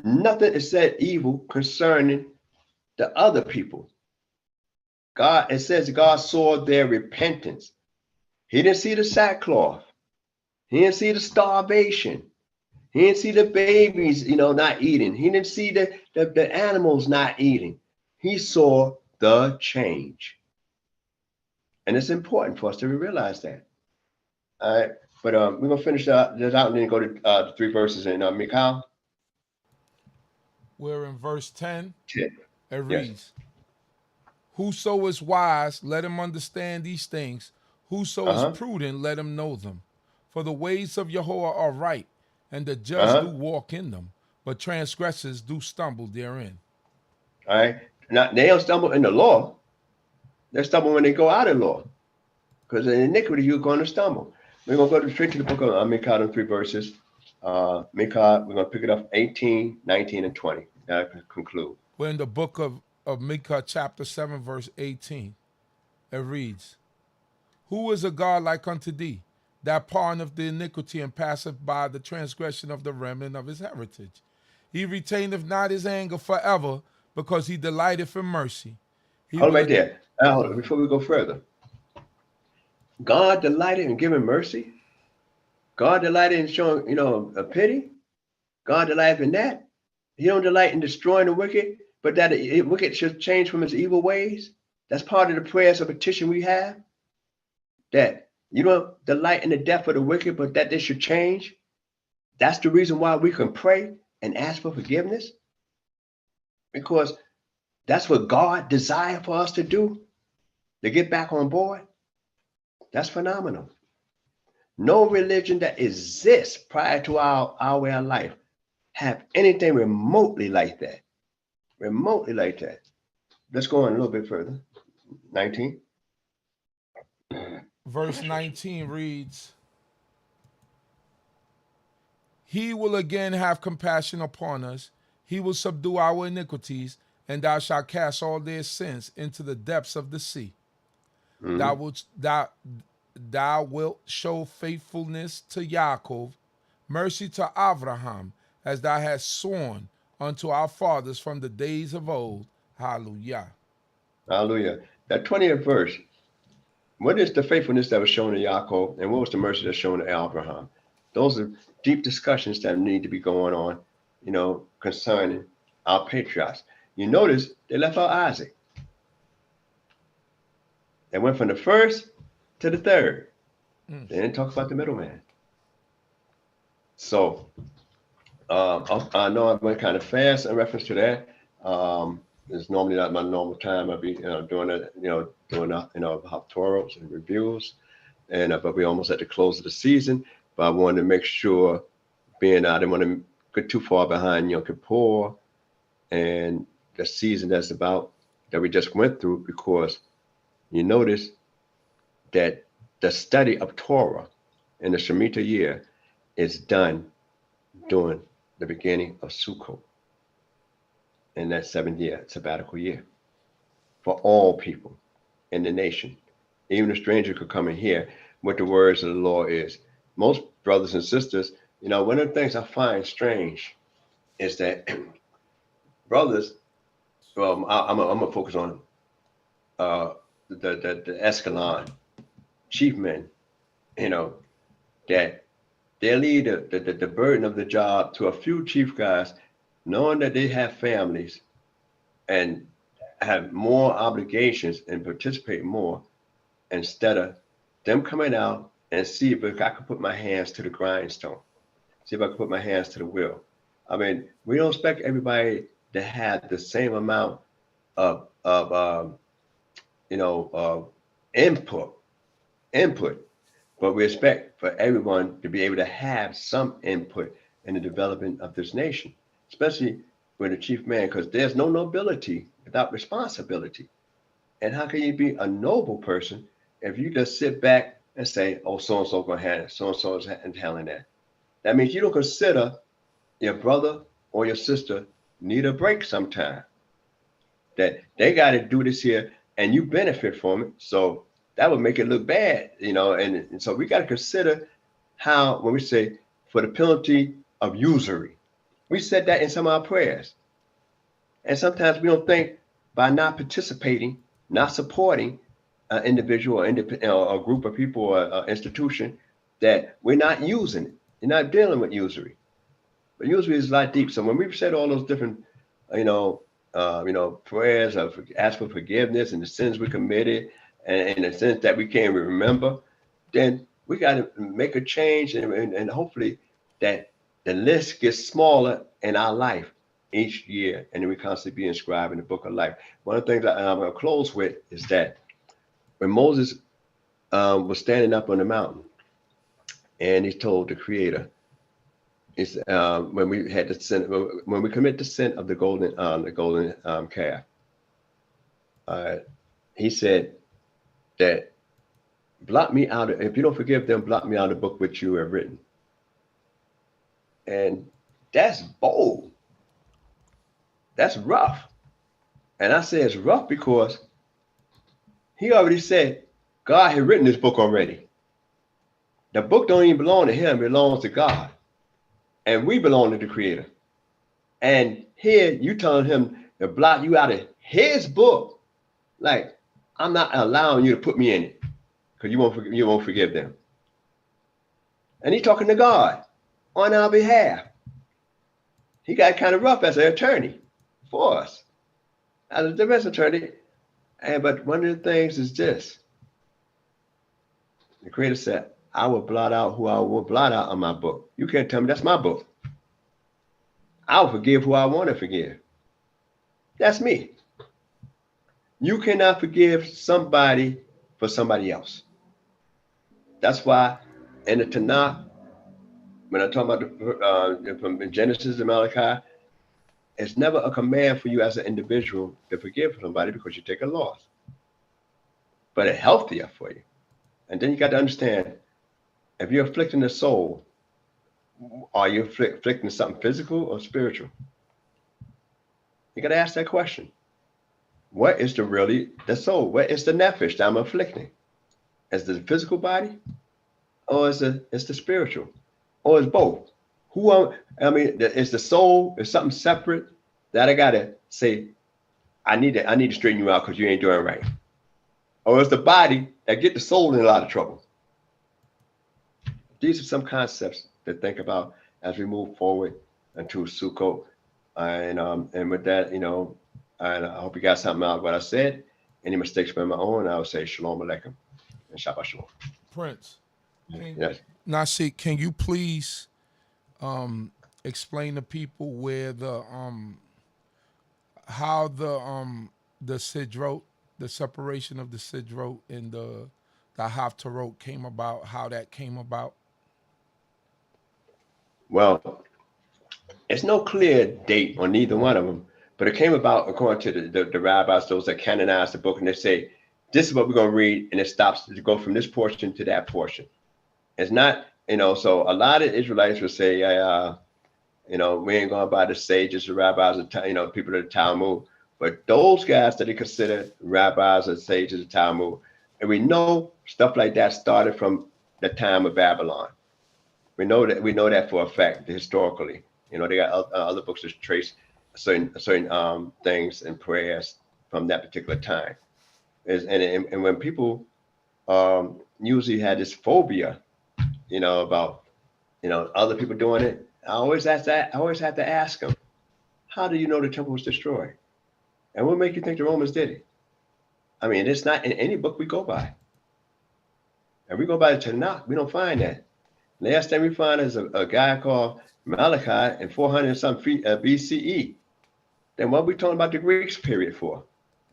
Nothing is said evil concerning the other people. God, it says God saw their repentance. He didn't see the sackcloth. He didn't see the starvation. He didn't see the babies, you know, not eating. He didn't see the animals not eating. He saw the change. And it's important for us to realize that. All right. But we're going to finish this out and then go to the 3 verses in Mikal. We're in verse 10. 10. It reads, whoso is wise, let him understand these things. Whoso is prudent, let him know them. For the ways of Yahuwah are right, and the just do walk in them, but transgressors do stumble therein. All right. Now, they don't stumble in the law. They stumble when they go out of law. Because in iniquity, you're going to stumble. We're going to go straight to the book of Mikal in 3 verses. Mikal, we're going to pick it up 18, 19, and 20. That can conclude. We're in the book of Mikal, chapter 7, verse 18. It reads, who is a God like unto thee, that pardoneth the iniquity and passeth by the transgression of the remnant of his heritage? He retaineth not his anger forever, because he delighteth in mercy. Hold right there. Now, before we go further, God delighted in giving mercy. God delighted in showing, you know, a pity. God delighted in that. He don't delight in destroying the wicked, but that the wicked should change from his evil ways. That's part of the prayers of petition we have. That you don't delight in the death of the wicked, but that they should change. That's the reason why we can pray and ask for forgiveness. Because that's what God desired for us to do, to get back on board. That's phenomenal. No religion that exists prior to our way of life have anything remotely like that. Remotely like that. Let's go on a little bit further. 19. Verse 19 reads, he will again have compassion upon us. He will subdue our iniquities, and thou shalt cast all their sins into the depths of the sea. Thou wilt show faithfulness to Yaakov, mercy to Abraham, as thou hast sworn unto our fathers from the days of old. Hallelujah. Hallelujah. That 20th verse, what is the faithfulness that was shown to Yaakov, and what was the mercy that's shown to Abraham? Those are deep discussions that need to be going on, you know, concerning our patriarchs. You notice they left out Isaac. They went from the first to the third. They didn't talk about the middleman. So I know I went kind of fast in reference to that. It's normally not my normal time. I'll be doing Haftorahs and reviews. and but we're almost at the close of the season. But I wanted to make sure, being I didn't want to get too far behind Yom Kippur and the season that's about that we just went through, because you notice that the study of Torah in the Shemitah year is done during the beginning of Sukkot in that 7-year sabbatical year for all people in the nation. Even a stranger could come and hear what the words of the Lord is. Most brothers and sisters, one of the things I find strange is that brothers, well, I'm gonna focus on the Escalon chief men, that they leave the burden of the job to a few chief guys, knowing that they have families and have more obligations and participate more, instead of them coming out and see if I could put my hands to the grindstone, see if I could put my hands to the wheel. I mean, we don't expect everybody to have the same amount of input, but we expect for everyone to be able to have some input in the development of this nation, especially with the chief man, because there's no nobility without responsibility. And how can you be a noble person if you just sit back and say, oh, so-and-so gonna handle it, so-and-so is handling that? That means you don't consider your brother or your sister need a break sometime, that they got to do this here and you benefit from it. So that would make it look bad, and so we got to consider how, when we say for the penalty of usury, we said that in some of our prayers. And sometimes we don't think by not participating, not supporting an individual or a group of people or an institution, that we're not using it. You're not dealing with usury. But usury is a lot deep. So when we've said all those different, prayers of ask for forgiveness and the sins we committed and the sins that we can't remember, then we got to make a change and hopefully that the list gets smaller in our life each year, and then we constantly be inscribed in the book of life. One of the things that I'm going to close with is that when Moses was standing up on the mountain and he told the Creator, is when we had the sin, when we commit the sin of the golden calf, he said that blot me out. If you don't forgive them, blot me out of the book which you have written. And that's bold. That's rough. And I say it's rough because he already said God had written this book already. The book don't even belong to him, it belongs to God. And we belong to the Creator. And here you telling him to blot you out of his book. Like, I'm not allowing you to put me in it because you won't forgive them. And he's talking to God on our behalf. He got kind of rough as an attorney for us, as a defense attorney. But one of the things is this. The Creator said, I will blot out who I will blot out on my book. You can't tell me that's my book. I'll forgive who I want to forgive. That's me. You cannot forgive somebody for somebody else. That's why in the Tanakh, when I talk about from Genesis to Malachi, it's never a command for you as an individual to forgive somebody because you take a loss. But it's healthier for you. And then you got to understand, if you're afflicting the soul, are you afflicting something physical or spiritual? You got to ask that question. What is the soul? What is the nefesh that I'm afflicting? Is it the physical body, or is it the spiritual, or is both? Is the soul is something separate that I gotta say, I need to straighten you out because you ain't doing right, or is the body that get the soul in a lot of trouble? These are some concepts to think about as we move forward into Sukkot, and with that, and I hope you got something out of what I said. Any mistakes from my own, I would say Shalom Aleichem and Shabbat Shalom. Prince, Yes. Nasik, can you please explain to people where how the sidrot, the separation of the sidrot and the the Haftarah came about, how that came about? Well, there's no clear date on neither one of them, but it came about according to the rabbis, those that canonized the book, and they say, this is what we're going to read, and it stops to go from this portion to that portion. It's not, so a lot of Israelites will say, we ain't going by the sages, the rabbis, people of the Talmud, but those guys that they consider rabbis or sages of Talmud, and we know stuff like that started from the time of Babylon. We know that for a fact, historically. They got other books that trace certain things and prayers from that particular time. And when people usually had this phobia, about other people doing it, I always have to ask them, how do you know the temple was destroyed? And what make you think the Romans did it? I mean, it's not in any book we go by. And we go by the Tanakh, we don't find that. Last thing we find is a guy called Malachi in 400 something BCE. Then what are we talking about the Greeks period for?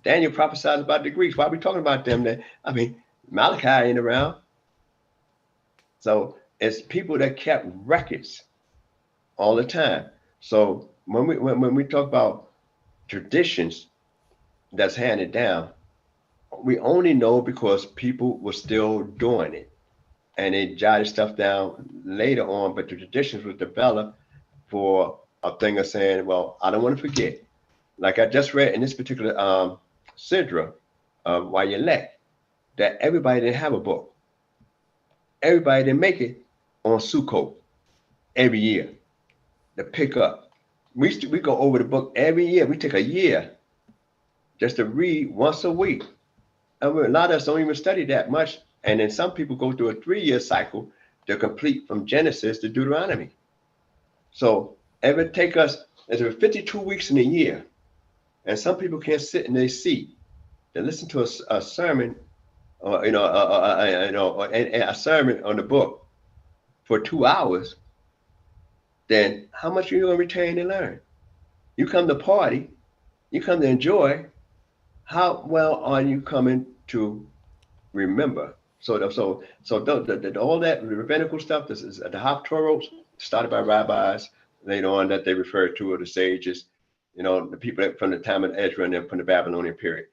Daniel prophesied about the Greeks. Why are we talking about them then? I mean, Malachi ain't around. So it's people that kept records all the time. So when we talk about traditions that's handed down, we only know because people were still doing it. And they jotted stuff down later on, but the traditions were developed for a thing of saying, well, I don't want to forget. Like I just read in this particular Sidra of Wayeilech, that everybody didn't have a book. Everybody didn't make it on Sukkot every year to pick up. We go over the book every year. We take a year just to read once a week. And a lot of us don't even study that much. And then some people go through a 3-year cycle to complete from Genesis to Deuteronomy. So it would take us, there's 52 weeks in a year. And some people can't sit in their seat to listen to a sermon, or a sermon on the book for 2 hours. Then how much are you going to retain and learn? You come to party, you come to enjoy. How well are you coming to remember? So all that rabbinical stuff, this is the Haftorah started by rabbis later on that they refer to as the sages, the people from the time of Ezra and then from the Babylonian period.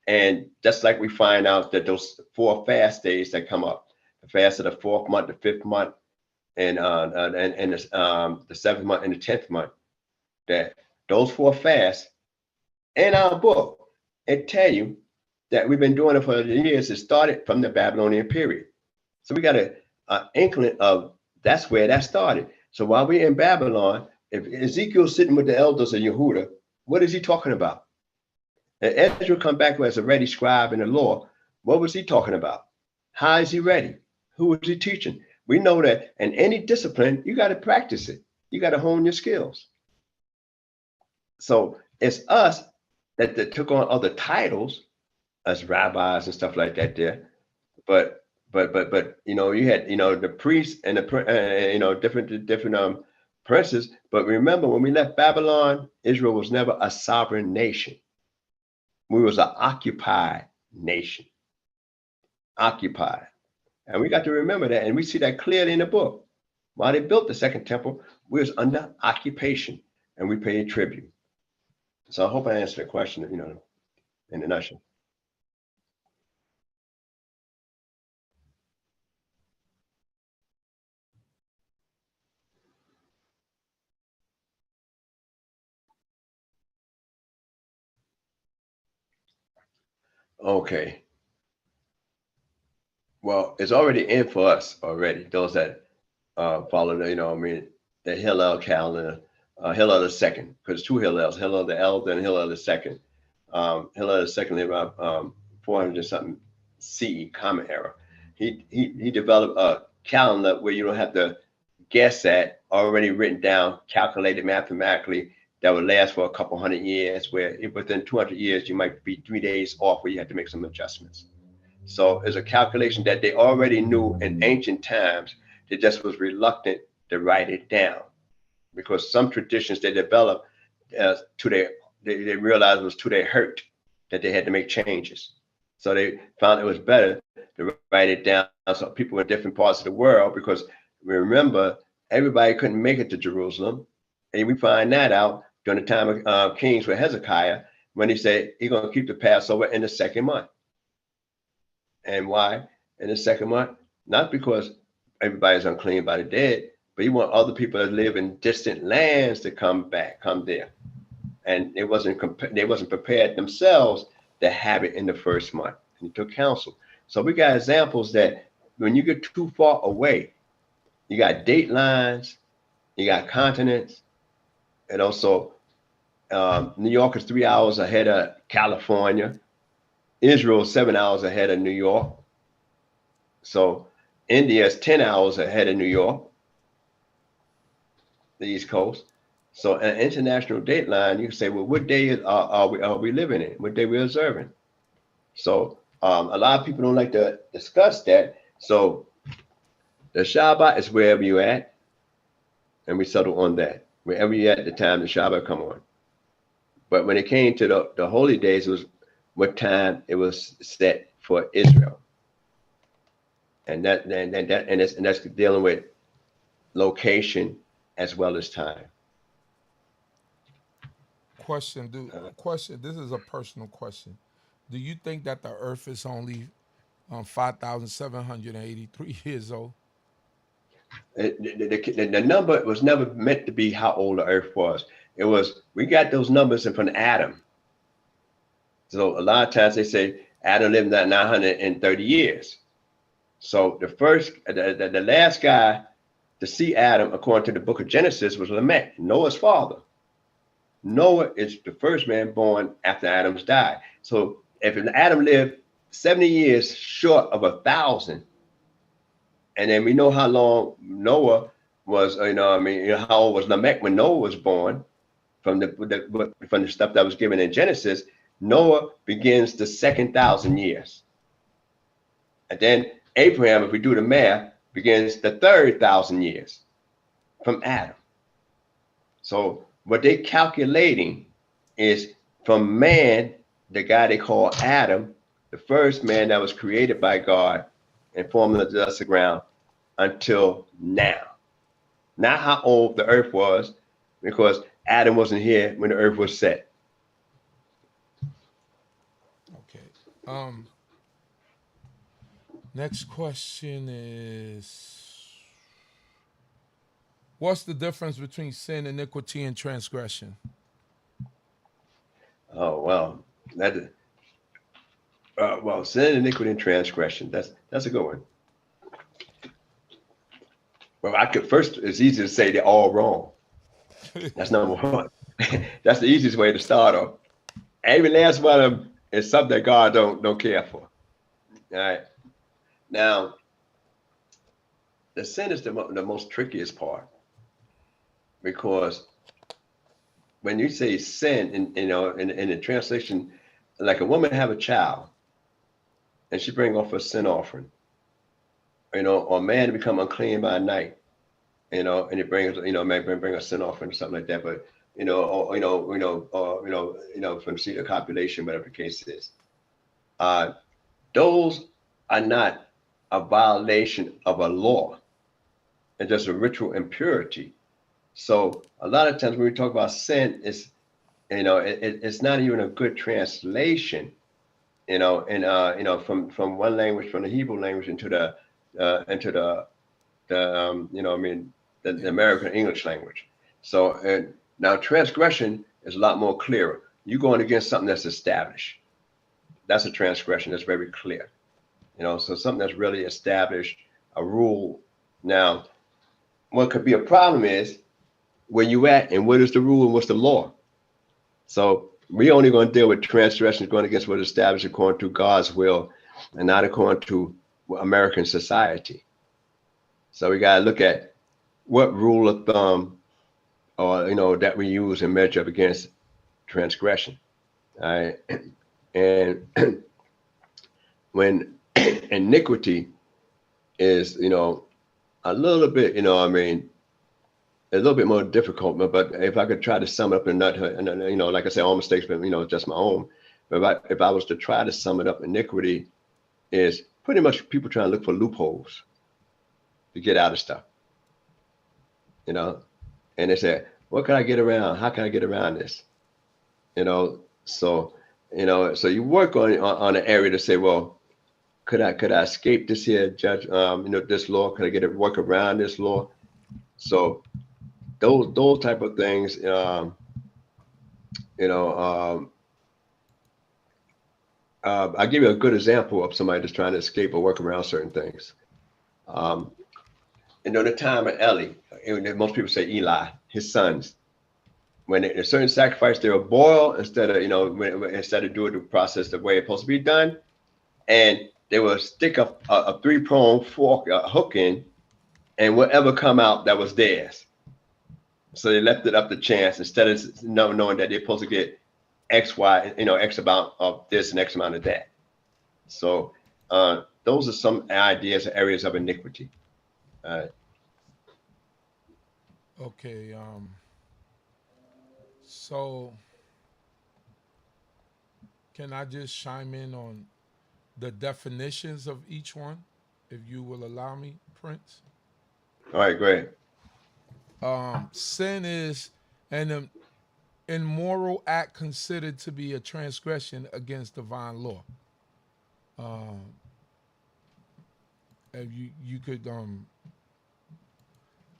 And just like we find out that those 4 fast days that come up, the fast of the 4th month, the 5th month, and the 7th month and the 10th month, that those 4 fasts in our book, it tell you that we've been doing it for years. It started from the Babylonian period. So we got an inkling of that's where that started. So while we're in Babylon, if Ezekiel's sitting with the elders of Yehudah, what is he talking about? And Ezra come back as a ready scribe in the law. What was he talking about? How is he ready? Who was he teaching? We know that in any discipline, you got to practice it. You got to hone your skills. So it's us that took on other titles as rabbis and stuff like that there. But you had the priests and the different princes. But remember, when we left Babylon, Israel was never a sovereign nation. We was an occupied nation. Occupied. And we got to remember that, and we see that clearly in the book. While they built the second temple, we was under occupation and we paid tribute. So I hope I answered the question, in a nutshell. Okay. Well, it's already in for us already. Those that follow the Hillel calendar, Hillel the second, because 2 Hillels, Hillel the elder and Hillel the second. Hillel the second lived about 400 something CE, Common Era. He developed a calendar where you don't have to guess at, already written down, calculated mathematically, that would last for a couple 100 years, where within 200 years, you might be 3 days off where you have to make some adjustments. So it's a calculation that they already knew in ancient times. They just was reluctant to write it down because some traditions they developed they realized it was to their hurt that they had to make changes. So they found it was better to write it down so people in different parts of the world, because remember, everybody couldn't make it to Jerusalem. And we find that out during the time of Kings with Hezekiah, when he said he's going to keep the Passover in the second month. And why in the second month? Not because everybody's unclean by the dead, but he want other people that live in distant lands to come there. And they wasn't prepared themselves to have it in the first month. And he took counsel. So we got examples that when you get too far away, you got date lines, you got continents, and also New York is 3 hours ahead of California. Israel is 7 hours ahead of New York. So India is 10 hours ahead of New York, the East Coast. So an international date line, you can say, well, what day are we living in? What day we observing? So a lot of people don't like to discuss that. So the Shabbat is wherever you're at, and we settle on that. Wherever you're at the time the Shabbat come on. But when it came to the holy days, it was what time it was set for Israel. And that's dealing with location as well as time. Question. This is a personal question. Do you think that the earth is only 5,783 years old? The number was never meant to be how old the earth was. It was, we got those numbers from Adam. So a lot of times they say Adam lived 930 years. So the last guy to see Adam, according to the book of Genesis, was Lamech, Noah's father. Noah is the first man born after Adam's died. So if Adam lived 70 years short of 1,000, and then we know how long Noah was, how old was Lamech when Noah was born, from the stuff that was given in Genesis. Noah begins the second 1,000 years. And then Abraham, if we do the math, begins the third 1,000 years from Adam. So what they're calculating is from man, the guy they call Adam, the first man that was created by God and formed of the dust of the ground, until now. Not how old the earth was, because Adam wasn't here when the earth was set. Okay. Next question is, what's the difference between sin, iniquity, and transgression? Oh, well, sin, iniquity, and transgression. That's a good one. Well, it's easy to say they're all wrong. That's number one. That's the easiest way to start off. Every last one of them is something that God don't care for. All right. Now, the sin is the most trickiest part, because when you say sin, in the translation, like a woman have a child, and she bring off a sin offering, or a man become unclean by night, and he brings, may bring a sin offering or something like that, but from the seed of copulation, whatever the case is, those are not a violation of a law. It's just a ritual impurity. So a lot of times when we talk about sin, it's not even a good translation, from one language, from the Hebrew language into the American English language. So now transgression is a lot more clearer. You're going against something that's established. That's a transgression. That's very clear. So something that's really established, a rule. Now, what could be a problem is where you at and what is the rule and what's the law. So we only going to deal with transgressions going against what is established according to God's will and not according to American society. So we got to look at what rule of thumb that we use and measure up against transgression. All right. And when iniquity is, a little bit, a little bit more difficult, but if I could try to sum it up in like I say, all mistakes, but just my own. But if I was to try to sum it up, iniquity is pretty much people trying to look for loopholes to get out of stuff, you know. And they say, what can I get around? How can I get around this? You know, so so you work on an area to say, well, could I escape this here judge, this law? Could I work around this law? So those type of things, I'll give you a good example of somebody that's trying to escape or work around certain things. The time of Eli, most people say Eli, his sons, when a certain sacrifice, they were boiled instead of doing the process the way it's supposed to be done, and they will stick a 3-pronged fork, a hook in, and whatever come out, that was theirs. So they left it up to chance instead of knowing that they're supposed to get X, Y, X amount of this and X amount of that. So those are some ideas, areas of iniquity. Okay. So can I just chime in on the definitions of each one, if you will allow me, Prince? All right, great. Sin is an immoral act considered to be a transgression against divine law. If you could,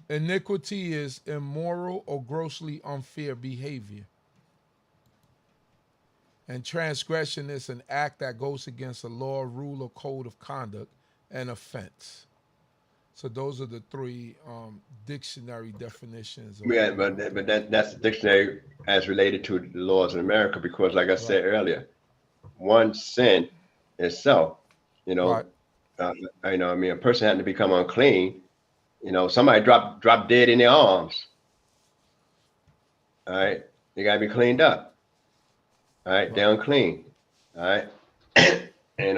iniquity is immoral or grossly unfair behavior. And transgression is an act that goes against a law, rule, or code of conduct, and offense. So those are the 3 dictionary definitions. Yeah, but that's the dictionary as related to the laws in America, because like I said earlier, one sin itself, a person had to become unclean. Somebody drop dead in their arms. All right, they gotta be cleaned up. All right, they're unclean. All right, and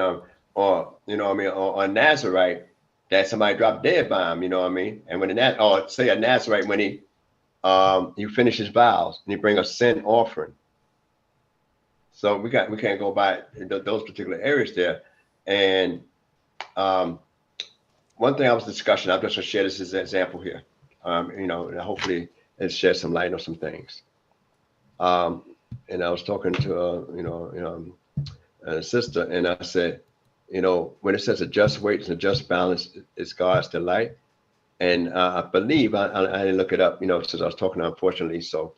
or a Nazarite that somebody dropped dead by him. And when say a Nazarite, when he finish his vows and he bring a sin offering. So we can't go by those particular areas there. And one thing I was discussing, I'm just gonna share this as an example here. And hopefully it sheds some light on some things. And I was talking to a sister, and I said, when it says a just weight and a just balance is God's delight. And I believe, I didn't look it up, since I was talking, unfortunately, so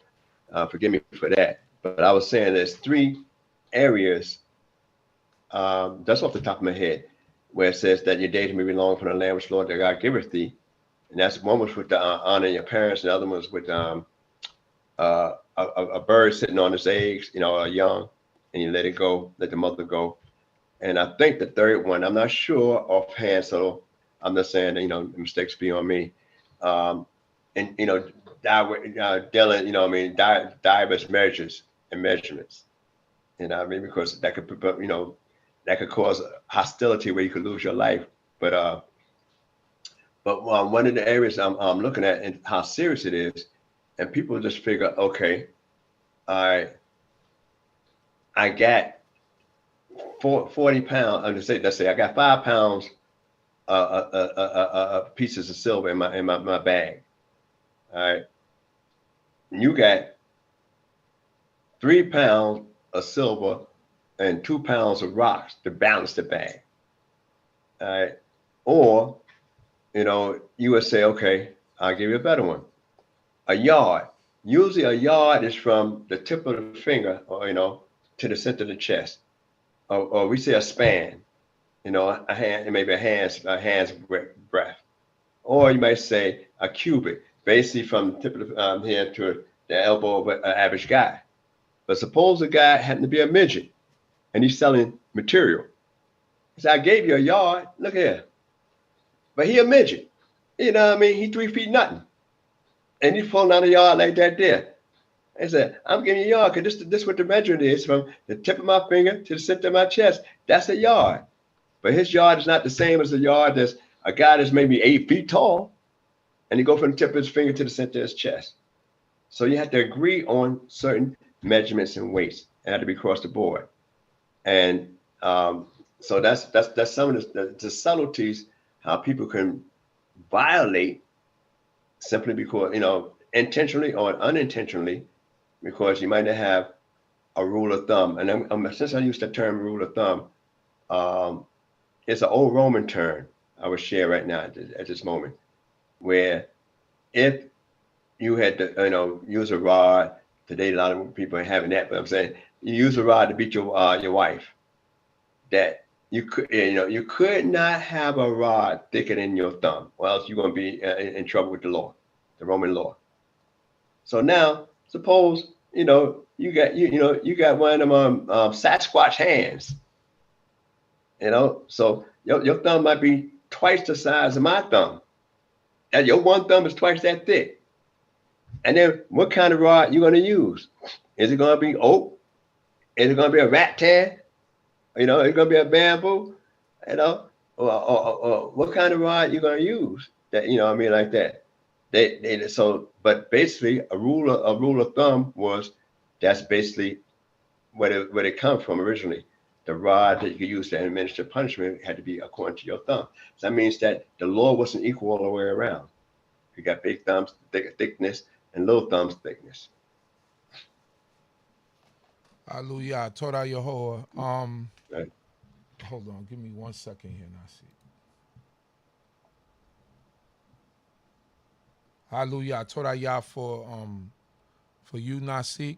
forgive me for that. But I was saying there's 3 areas, that's off the top of my head, where it says that your days may be long from the land which Lord thy God giveth thee. And that's one was with the honoring your parents, and the other one was with a bird sitting on its eggs, a young, and you let it go, let the mother go. And I think the 3rd one, I'm not sure offhand, so I'm not saying that, mistakes be on me. Diverse measures and measurements. Because that could cause hostility where you could lose your life. But one of the areas I'm looking at and how serious it is, and people just figure, okay, I got 40 pounds. Let's say I got 5 pounds pieces of silver in my bag. All right, and you got 3 pounds of silver and 2 pounds of rocks to balance the bag. All right, or you would say, okay, I'll give you a better one. A yard. Usually a yard is from the tip of the finger, or to the center of the chest. Or we say a span, a hand, maybe a hand's breadth. Or you might say a cubit, basically from the tip of the hand to the elbow of an average guy. But suppose a guy happened to be a midget and he's selling material. He said, I gave you a yard, look here. But he a midget, He 3 feet nothing. And he's pulling out a yard like that there. I said, I'm giving you a yard because this what the measurement is, from the tip of my finger to the center of my chest. That's a yard. But his yard is not the same as a yard that's a guy that's maybe 8 feet tall. And he go from the tip of his finger to the center of his chest. So you have to agree on certain measurements and weights. It had to be across the board. And so that's some of the subtleties how people can violate simply because, intentionally or unintentionally, because you might not have a rule of thumb. And since I used the term rule of thumb, it's an old Roman term I would share right now at this moment, where if you had to, use a rod, today a lot of people are having that, but I'm saying you use a rod to beat your wife, that you could not have a rod thicker than your thumb, or else you're going to be in trouble with the law, the Roman law. So now, suppose you got one of them Sasquatch hands, so your thumb might be twice the size of my thumb, and your one thumb is twice that thick. And then what kind of rod you going to use? Is it going to be oak? Is it going to be a rattan? It's going to be a bamboo? Or what kind of rod you going to use? That like that. But basically a rule of thumb was, that's basically where it comes from originally. The rod that you could use to administer punishment had to be according to your thumb. So that means that the law wasn't equal all the way around. You got big thumbs, thickness, and little thumbs thickness. Hallelujah. Torah Yehoah. Right. Hold on. Give me 1 second here, Nasik. Hallelujah. Torah Yah for you, Nasik.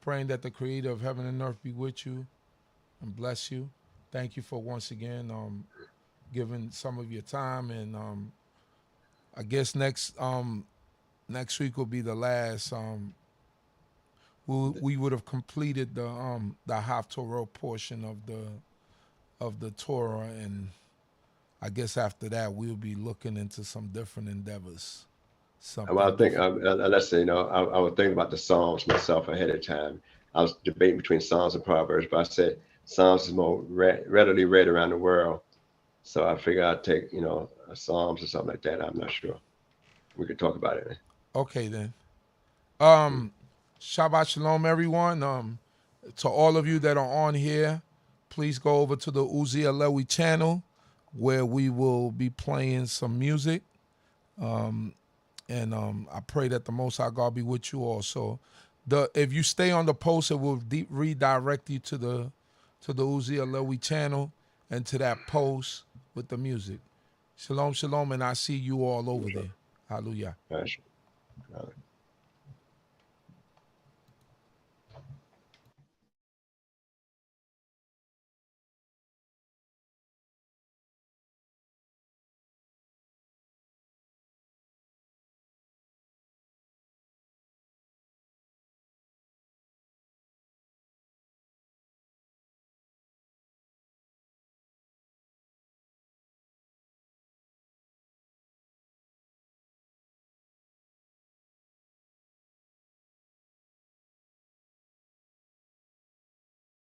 Praying that the creator of heaven and earth be with you and bless you. Thank you for once again giving some of your time. And I guess next week will be the last. We would have completed the Haftorah portion of the Torah, and I guess after that we'll be looking into some different endeavors. Well, I think let's say I was thinking about the Psalms myself ahead of time. I was debating between Psalms and Proverbs, but I said Psalms is more readily read around the world, so I figured I'd take Psalms or something like that. I'm not sure. We could talk about it. Okay then. Shabbat Shalom, everyone. To all of you that are on here, please go over to the Uzi Alewi channel, where we will be playing some music. And I pray that the Most High God be with you also. If you stay on the post, it will redirect you to the Uzi Alewi channel and to that post with the music. Shalom, shalom, and I see you all over there. Hallelujah. All right.